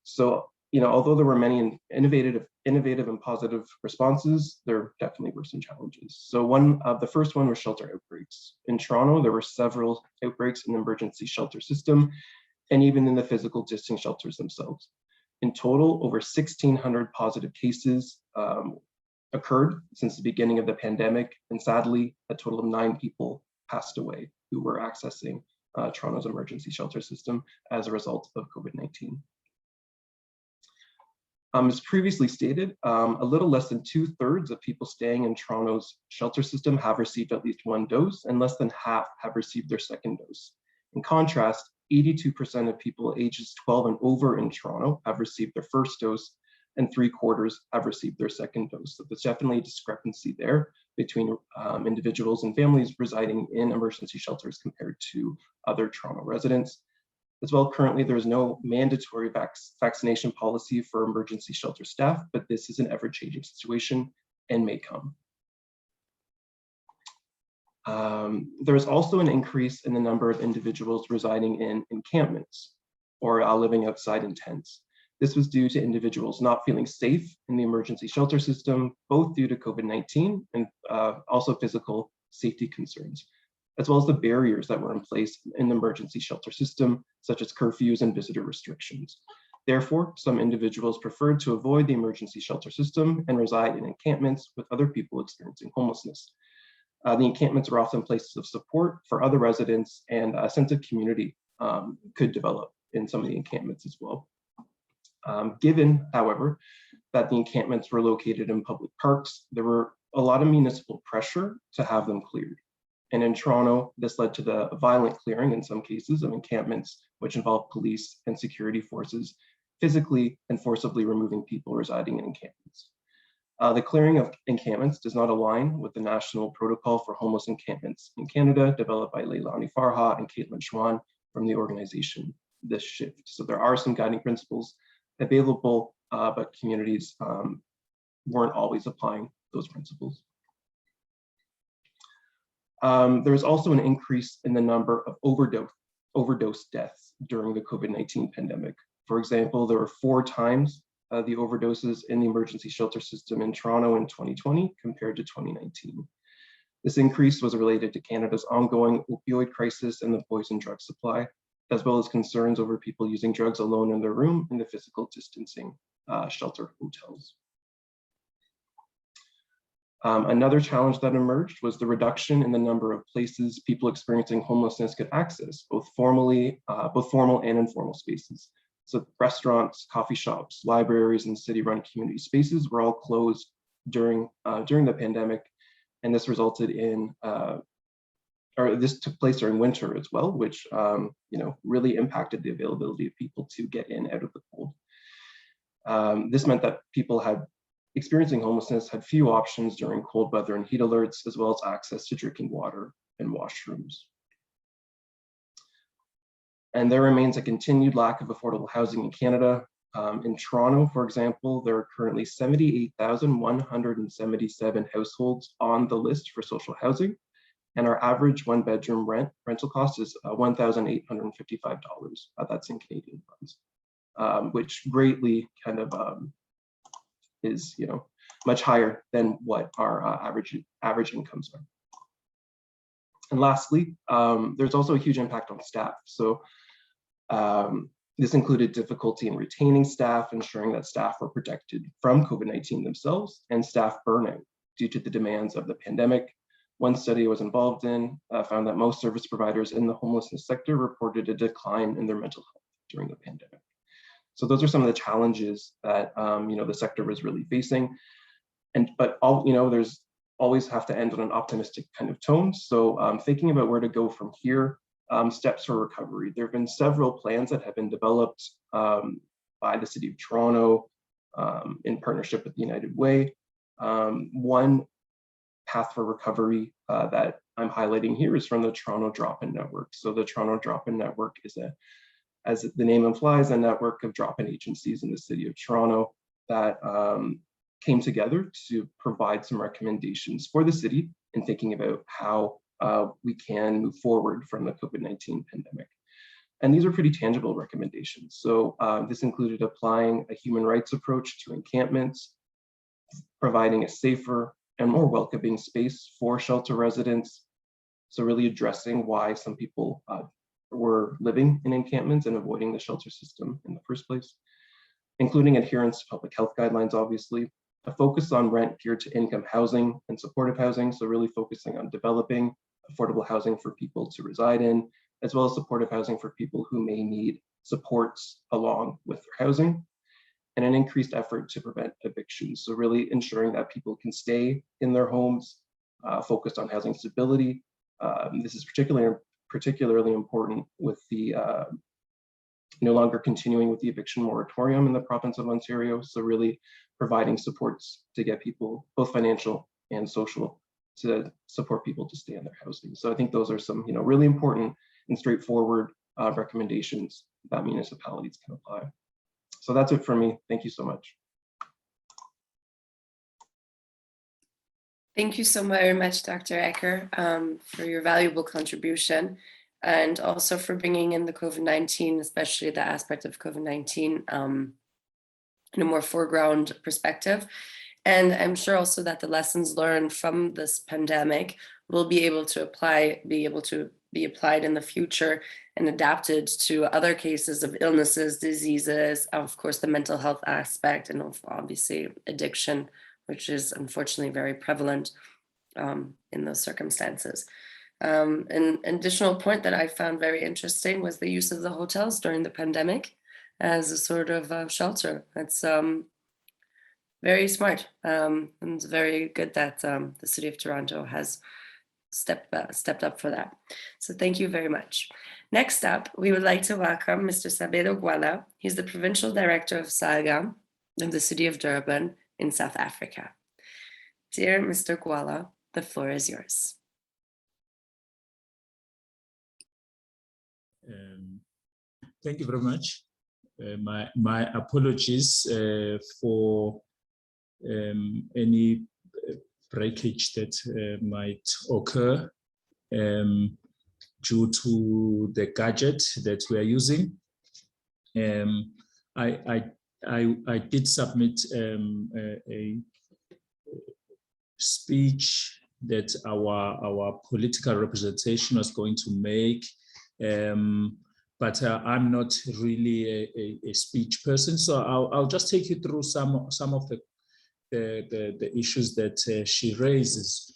So, although there were many innovative and positive responses, there definitely were some challenges. So the first one was shelter outbreaks. In Toronto, there were several outbreaks in the emergency shelter system, and even in the physical distancing shelters themselves. In total, over 1,600 positive cases occurred since the beginning of the pandemic, and sadly, a total of 9 people passed away who were accessing Toronto's emergency shelter system as a result of COVID-19. As previously stated, a little less than 2/3 of people staying in Toronto's shelter system have received at least 1 dose, and less than half have received their second dose. In contrast, 82% of people ages 12 and over in Toronto have received their first dose, and 3/4 have received their second dose. So there's definitely a discrepancy there between individuals and families residing in emergency shelters compared to other Toronto residents. As well, currently there is no mandatory vaccination policy for emergency shelter staff, but this is an ever-changing situation and may come. There is also an increase in the number of individuals residing in encampments or living outside in tents. This was due to individuals not feeling safe in the emergency shelter system, both due to COVID-19 and also physical safety concerns, as well as the barriers that were in place in the emergency shelter system, such as curfews and visitor restrictions. Therefore, some individuals preferred to avoid the emergency shelter system and reside in encampments with other people experiencing homelessness. The encampments were often places of support for other residents, and a sense of community could develop in some of the encampments as well. Given, however, that the encampments were located in public parks, there were a lot of municipal pressure to have them cleared. And in Toronto, this led to the violent clearing in some cases of encampments, which involved police and security forces physically and forcibly removing people residing in encampments. The clearing of encampments does not align with the National Protocol for Homeless Encampments in Canada, developed by Leilani Farha and Caitlin Schwan from the organization This Shift. So there are some guiding principles available, but communities weren't always applying those principles. There was also an increase in the number of overdose deaths during the COVID-19 pandemic. For example, there were 4 times the overdoses in the emergency shelter system in Toronto in 2020 compared to 2019. This increase was related to Canada's ongoing opioid crisis and the poison drug supply, as well as concerns over people using drugs alone in their room in the physical distancing shelter hotels. Another challenge that emerged was the reduction in the number of places people experiencing homelessness could access, both formal and informal spaces. So restaurants, coffee shops, libraries, and city-run community spaces were all closed during the pandemic, and this resulted in, this took place during winter as well, which really impacted the availability of people to get in out of the cold. This meant that people experiencing homelessness had few options during cold weather and heat alerts, as well as access to drinking water and washrooms. And there remains a continued lack of affordable housing in Canada. In Toronto, for example, there are currently 78,177 households on the list for social housing, and our average 1-bedroom rental cost is $1,855. That's in Canadian funds, which greatly kind of is much higher than what our average incomes are. And lastly, there's also a huge impact on staff. So this included difficulty in retaining staff, ensuring that staff were protected from COVID-19 themselves, and staff burnout due to the demands of the pandemic. One study I was involved in found that most service providers in the homelessness sector reported a decline in their mental health during the pandemic. So those are some of the challenges that the sector was really facing. But there's always have to end on an optimistic kind of tone. So thinking about where to go from here, steps for recovery. There have been several plans that have been developed by the City of Toronto in partnership with the United Way. One path for recovery that I'm highlighting here is from the Toronto Drop-In Network. So the Toronto Drop-In Network is as the name implies, a network of drop-in agencies in the City of Toronto that came together to provide some recommendations for the city in thinking about how we can move forward from the COVID-19 pandemic. And these are pretty tangible recommendations. So this included applying a human rights approach to encampments, providing a safer and more welcoming space for shelter residents. So really addressing why some people were living in encampments and avoiding the shelter system in the first place, including adherence to public health guidelines, obviously, a focus on rent geared to income housing and supportive housing. So really focusing on developing affordable housing for people to reside in, as well as supportive housing for people who may need supports along with their housing, and an increased effort to prevent evictions. So really ensuring that people can stay in their homes, focused on housing stability. This is particularly important with the no longer continuing with the eviction moratorium in the province of Ontario. So really providing supports to get people, both financial and social, to support people to stay in their housing. So I think those are some really important and straightforward recommendations that municipalities can apply. So that's it for me. Thank you so much. Thank you so very much, Dr. Ecker, for your valuable contribution, and also for bringing in the COVID-19, especially the aspect of COVID-19 in a more foreground perspective. And I'm sure also that the lessons learned from this pandemic will be able to be applied in the future and adapted to other cases of illnesses, diseases, of course, the mental health aspect, and obviously addiction, which is unfortunately very prevalent in those circumstances. An additional point that I found very interesting was the use of the hotels during the pandemic as a sort of shelter. That's very smart, and it's very good that the City of Toronto has stepped up for that. So thank you very much. Next up, we would like to welcome Mr. Sabedo Gwala. He's the Provincial Director of SALGA in the City of Durban in South Africa. Dear Mr. Gwala, the floor is yours. Thank you very much. My apologies for any breakage that might occur due to the gadget that we are using. I did submit a speech that our political representation was going to make, but I'm not really a speech person, so I'll just take you through some of the issues that she raises.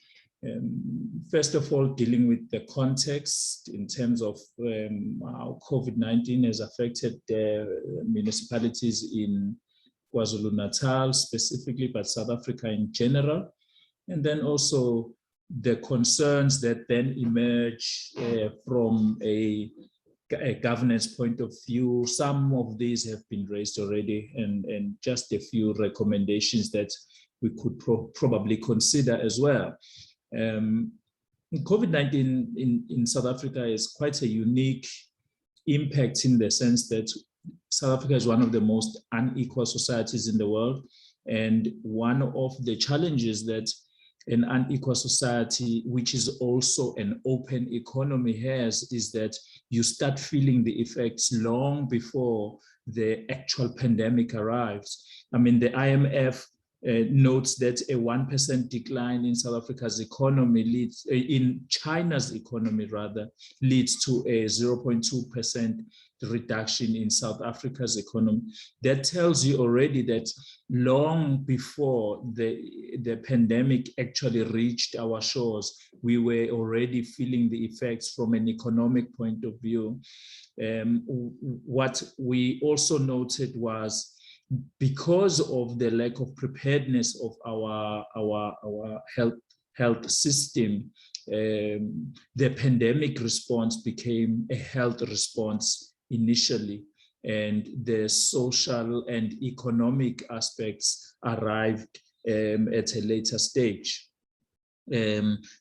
First of all, dealing with the context in terms of how COVID-19 has affected the municipalities in KwaZulu-Natal specifically, but South Africa in general. And then also the concerns that then emerge from a governance point of view. Some of these have been raised already, and just a few recommendations that we could probably consider as well. COVID-19 in South Africa is quite a unique impact in the sense that South Africa is one of the most unequal societies in the world. And one of the challenges that an unequal society, which is also an open economy, has is that you start feeling the effects long before the actual pandemic arrives. I mean, the IMF notes that a 1% decline in South Africa's economy leads, in China's economy rather, leads to a 0.2% reduction in South Africa's economy. That tells you already that long before the pandemic actually reached our shores, we were already feeling the effects from an economic point of view. What we also noted was, because of the lack of preparedness of our health system, the pandemic response became a health response initially, and the social and economic aspects arrived at a later stage.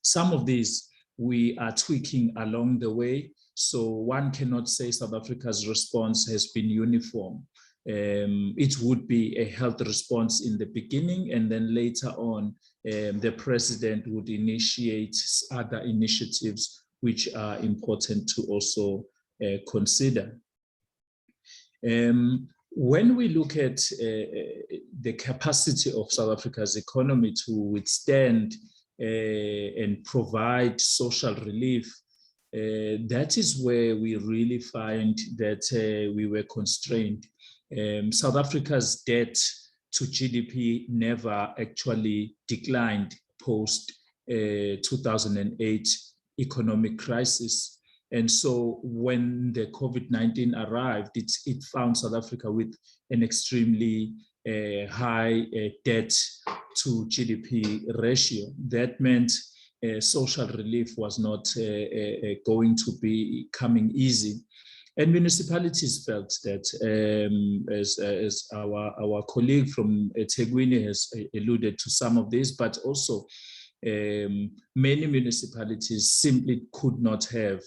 Some of these we are tweaking along the way, so one cannot say South Africa's response has been uniform. It would be a health response in the beginning, and then later on, the president would initiate other initiatives which are important to also consider. When we look at the capacity of South Africa's economy to withstand and provide social relief, that is where we really find that we were constrained. South Africa's debt to GDP never actually declined post 2008 economic crisis. And so when the COVID-19 arrived, it found South Africa with an extremely high debt to GDP ratio. That meant social relief was not going to be coming easy. And municipalities felt that, as our colleague from eThekwini has alluded to some of this, but also many municipalities simply could not have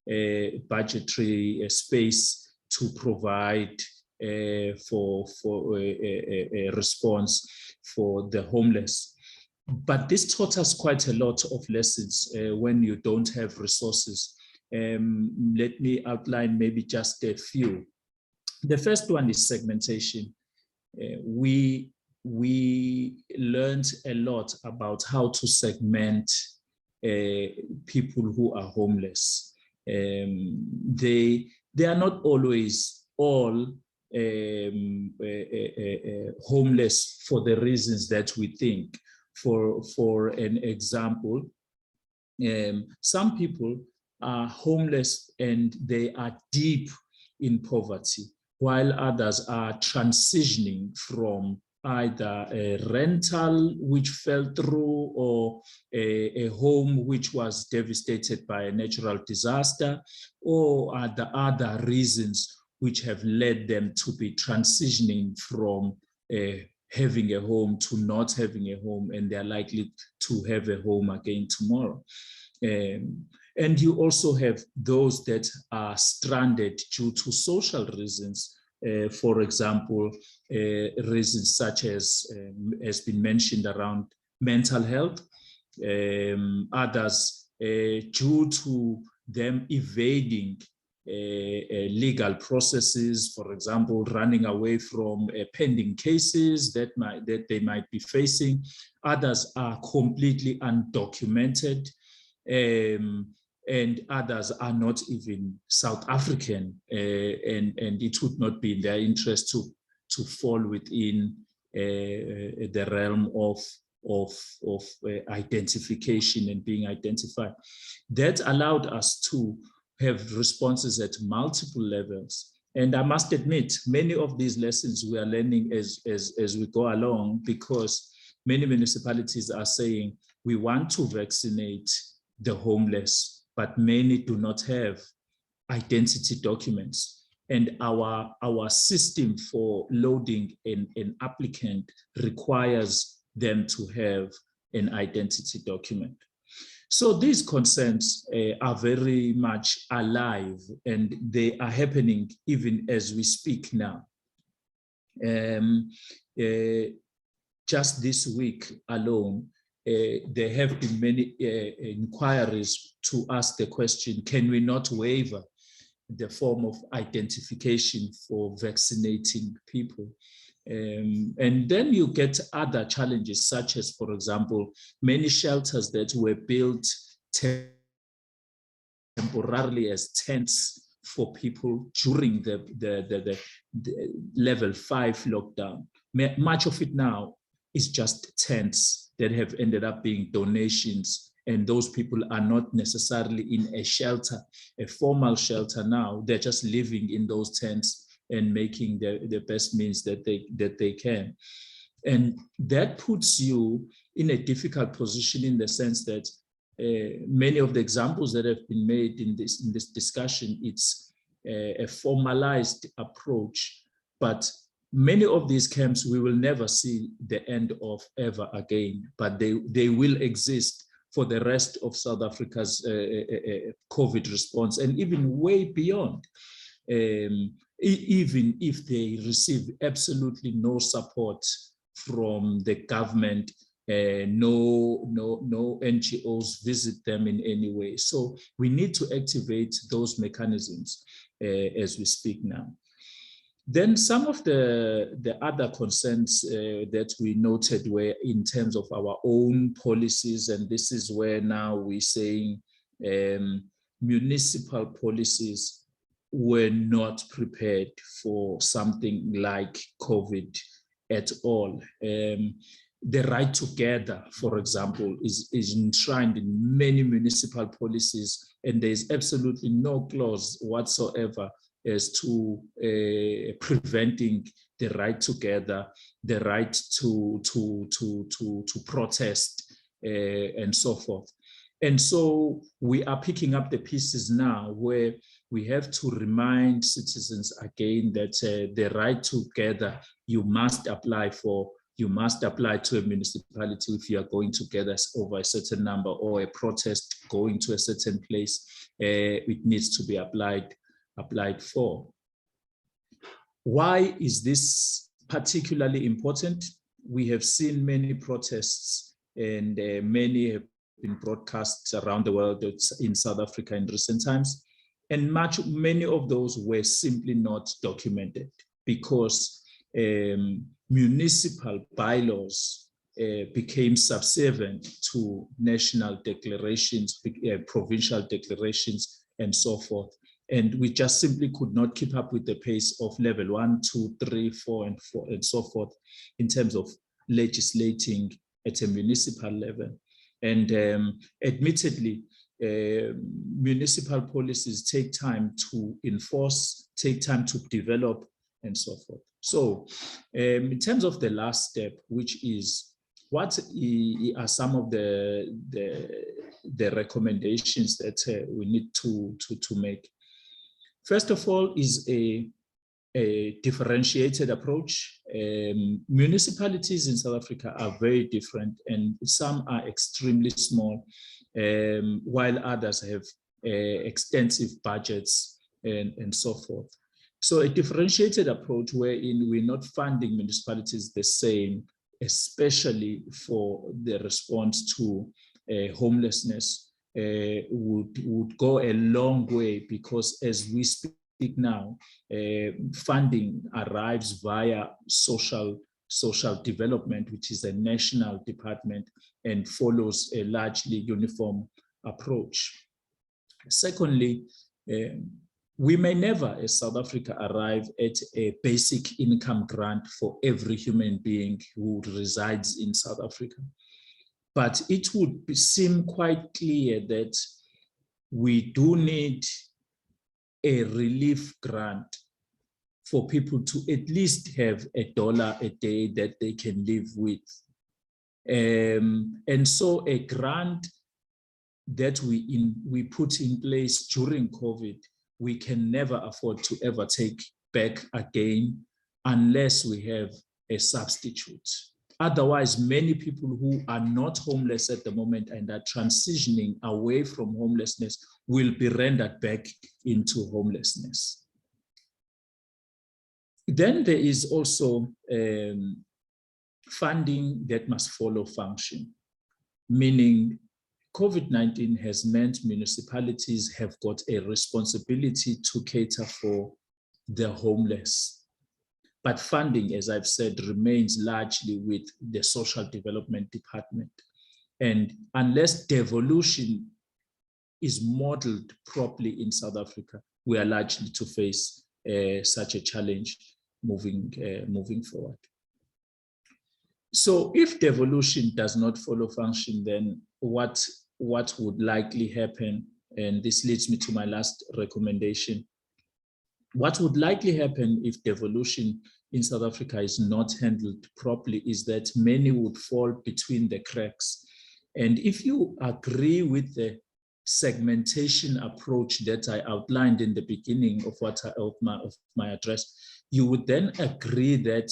a budgetary space to provide for a response for the homeless. But this taught us quite a lot of lessons when you don't have resources. Let me outline maybe just a few. The first one is segmentation. We learned a lot about how to segment people who are homeless. They are not always all homeless for the reasons that we think. For an example, some people are homeless and they are deep in poverty, while others are transitioning from either a rental which fell through or a home which was devastated by a natural disaster, or the other reasons which have led them to be transitioning from having a home to not having a home, and they're likely to have a home again tomorrow. And you also have those that are stranded due to social reasons. For example, reasons such as has been mentioned around mental health, others due to them evading legal processes, for example, running away from pending cases that they might be facing. Others are completely undocumented, and others are not even South African, and it would not be in their interest to fall within the realm of identification and being identified. That allowed us to have responses at multiple levels. And I must admit, many of these lessons we are learning as we go along, because many municipalities are saying, we want to vaccinate the homeless, but many do not have identity documents. And our system for loading an applicant requires them to have an identity document. So these concerns are very much alive, and they are happening even as we speak now. Just this week alone, there have been many inquiries to ask the question, can we not waiver the form of identification for vaccinating people? And then you get other challenges, such as, for example, many shelters that were built temporarily as tents for people during the level 5 lockdown. Much of it now is just tents that have ended up being donations, and those people are not necessarily in a shelter, a formal shelter now. They're just living in those tents and making the best means that they can. And that puts you in a difficult position, in the sense that many of the examples that have been made in this discussion, it's a formalized approach, but many of these camps we will never see the end of ever again, but they will exist for the rest of South Africa's COVID response, and even way beyond. Even if they receive absolutely no support from the government, no NGOs visit them in any way. So we need to activate those mechanisms as we speak now. Then some of the other concerns that we noted were in terms of our own policies, and this is where now we're saying municipal policies were not prepared for something like COVID at all. The right to gather, for example, is enshrined in many municipal policies, and there's absolutely no clause whatsoever as to preventing the right to gather, the right to protest, and so forth. And so we are picking up the pieces now, where we have to remind citizens again that the right to gather, you must apply to a municipality if you are going to gather over a certain number, or a protest going to a certain place, it needs to be applied for. Why is this particularly important? We have seen many protests, and many have been broadcast around the world, in South Africa in recent times. And many of those were simply not documented, because municipal bylaws became subservient to national declarations, provincial declarations, and so forth. And we just simply could not keep up with the pace of level 1, 2, 3, 4, and so forth in terms of legislating at a municipal level. And admittedly, municipal policies take time to enforce, take time to develop, and so forth. So in terms of the last step, which is what are some of the recommendations that we need to make? First of all is a differentiated approach. Municipalities in South Africa are very different, and some are extremely small, while others have extensive budgets and so forth. So a differentiated approach wherein we're not funding municipalities the same, especially for the response to homelessness would go a long way, because as we speak now, funding arrives via social development, which is a national department and follows a largely uniform approach. Secondly, we may never, as South Africa, arrive at a basic income grant for every human being who resides in South Africa. But it would seem quite clear that we do need a relief grant for people to at least have $1 a day that they can live with. And so a grant that we put in place during COVID, we can never afford to ever take back again unless we have a substitute. Otherwise, many people who are not homeless at the moment and are transitioning away from homelessness will be rendered back into homelessness. Then there is also funding that must follow function, meaning COVID-19 has meant municipalities have got a responsibility to cater for the homeless. But funding, as I've said, remains largely with the social development department. And unless devolution is modeled properly in South Africa, we are likely to face such a challenge moving forward. So if devolution does not follow function, then what would likely happen, and this leads me to my last recommendation, what would likely happen if devolution in South Africa is not handled properly is that many would fall between the cracks. And if you agree with the segmentation approach that I outlined in the beginning of my address, you would then agree that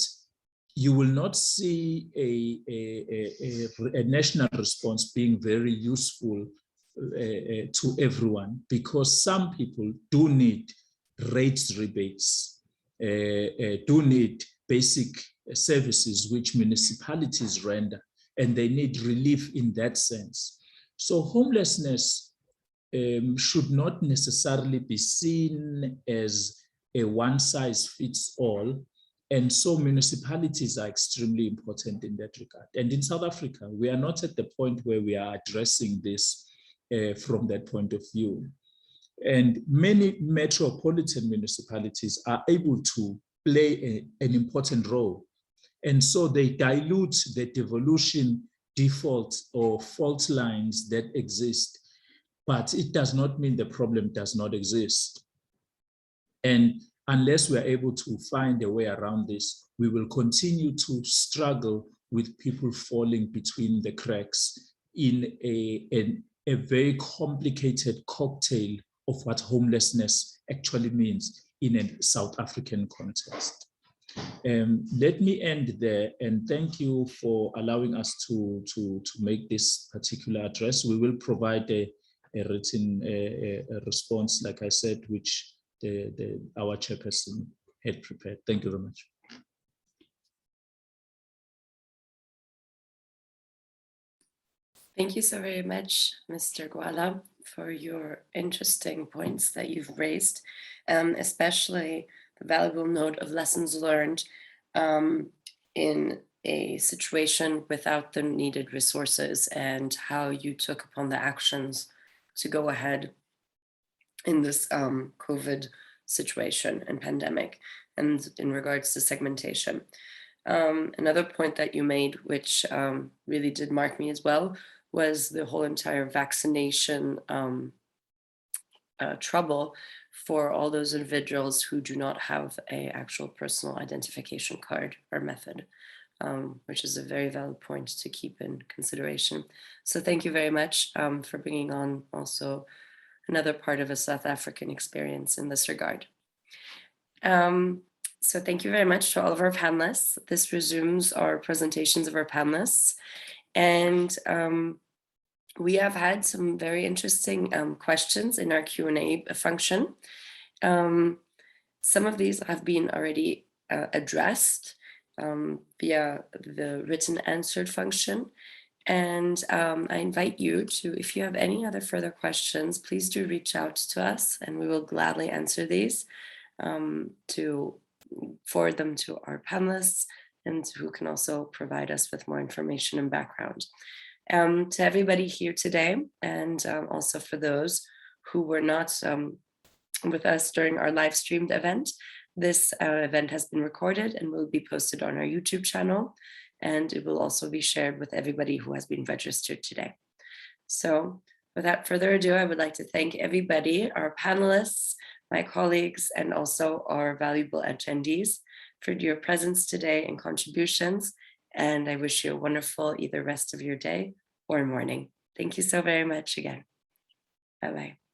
you will not see a national response being very useful to everyone, because some people do need rates rebates, do need basic services which municipalities render, and they need relief in that sense. So homelessness should not necessarily be seen as a one-size-fits-all. And so municipalities are extremely important in that regard. And in South Africa, we are not at the point where we are addressing this from that point of view. And many metropolitan municipalities are able to play an important role. And so they dilute the devolution defaults or fault lines that exist, but it does not mean the problem does not exist. And unless we are able to find a way around this, we will continue to struggle with people falling between the cracks in a very complicated cocktail of what homelessness actually means in a South African context. Let me end there and thank you for allowing us to make this particular address. We will provide a written response, like I said, which our chairperson had prepared. Thank you very much. Thank you so very much, Mr. Gwala, for your interesting points that you've raised, especially the valuable note of lessons learned in a situation without the needed resources, and how you took upon the actions to go ahead in this COVID situation and pandemic, and in regards to segmentation. Another point that you made, which really did mark me as well, was the whole entire vaccination trouble for all those individuals who do not have an actual personal identification card or method, which is a very valid point to keep in consideration. So thank you very much for bringing on also another part of a South African experience in this regard. So thank you very much to all of our panelists. This resumes our presentations of our panelists. And we have had some very interesting questions in our Q&A function. Some of these have been already addressed via the written answered function. And I invite you to, if you have any other further questions, please do reach out to us and we will gladly answer these, to forward them to our panelists and who can also provide us with more information and background. To everybody here today, and also for those who were not with us during our live streamed event, this event has been recorded and will be posted on our YouTube channel, and it will also be shared with everybody who has been registered today. So without further ado, I would like to thank everybody, our panelists, my colleagues, and also our valuable attendees for your presence today and contributions. And I wish you a wonderful either rest of your day or morning. Thank you so very much again. Bye-bye.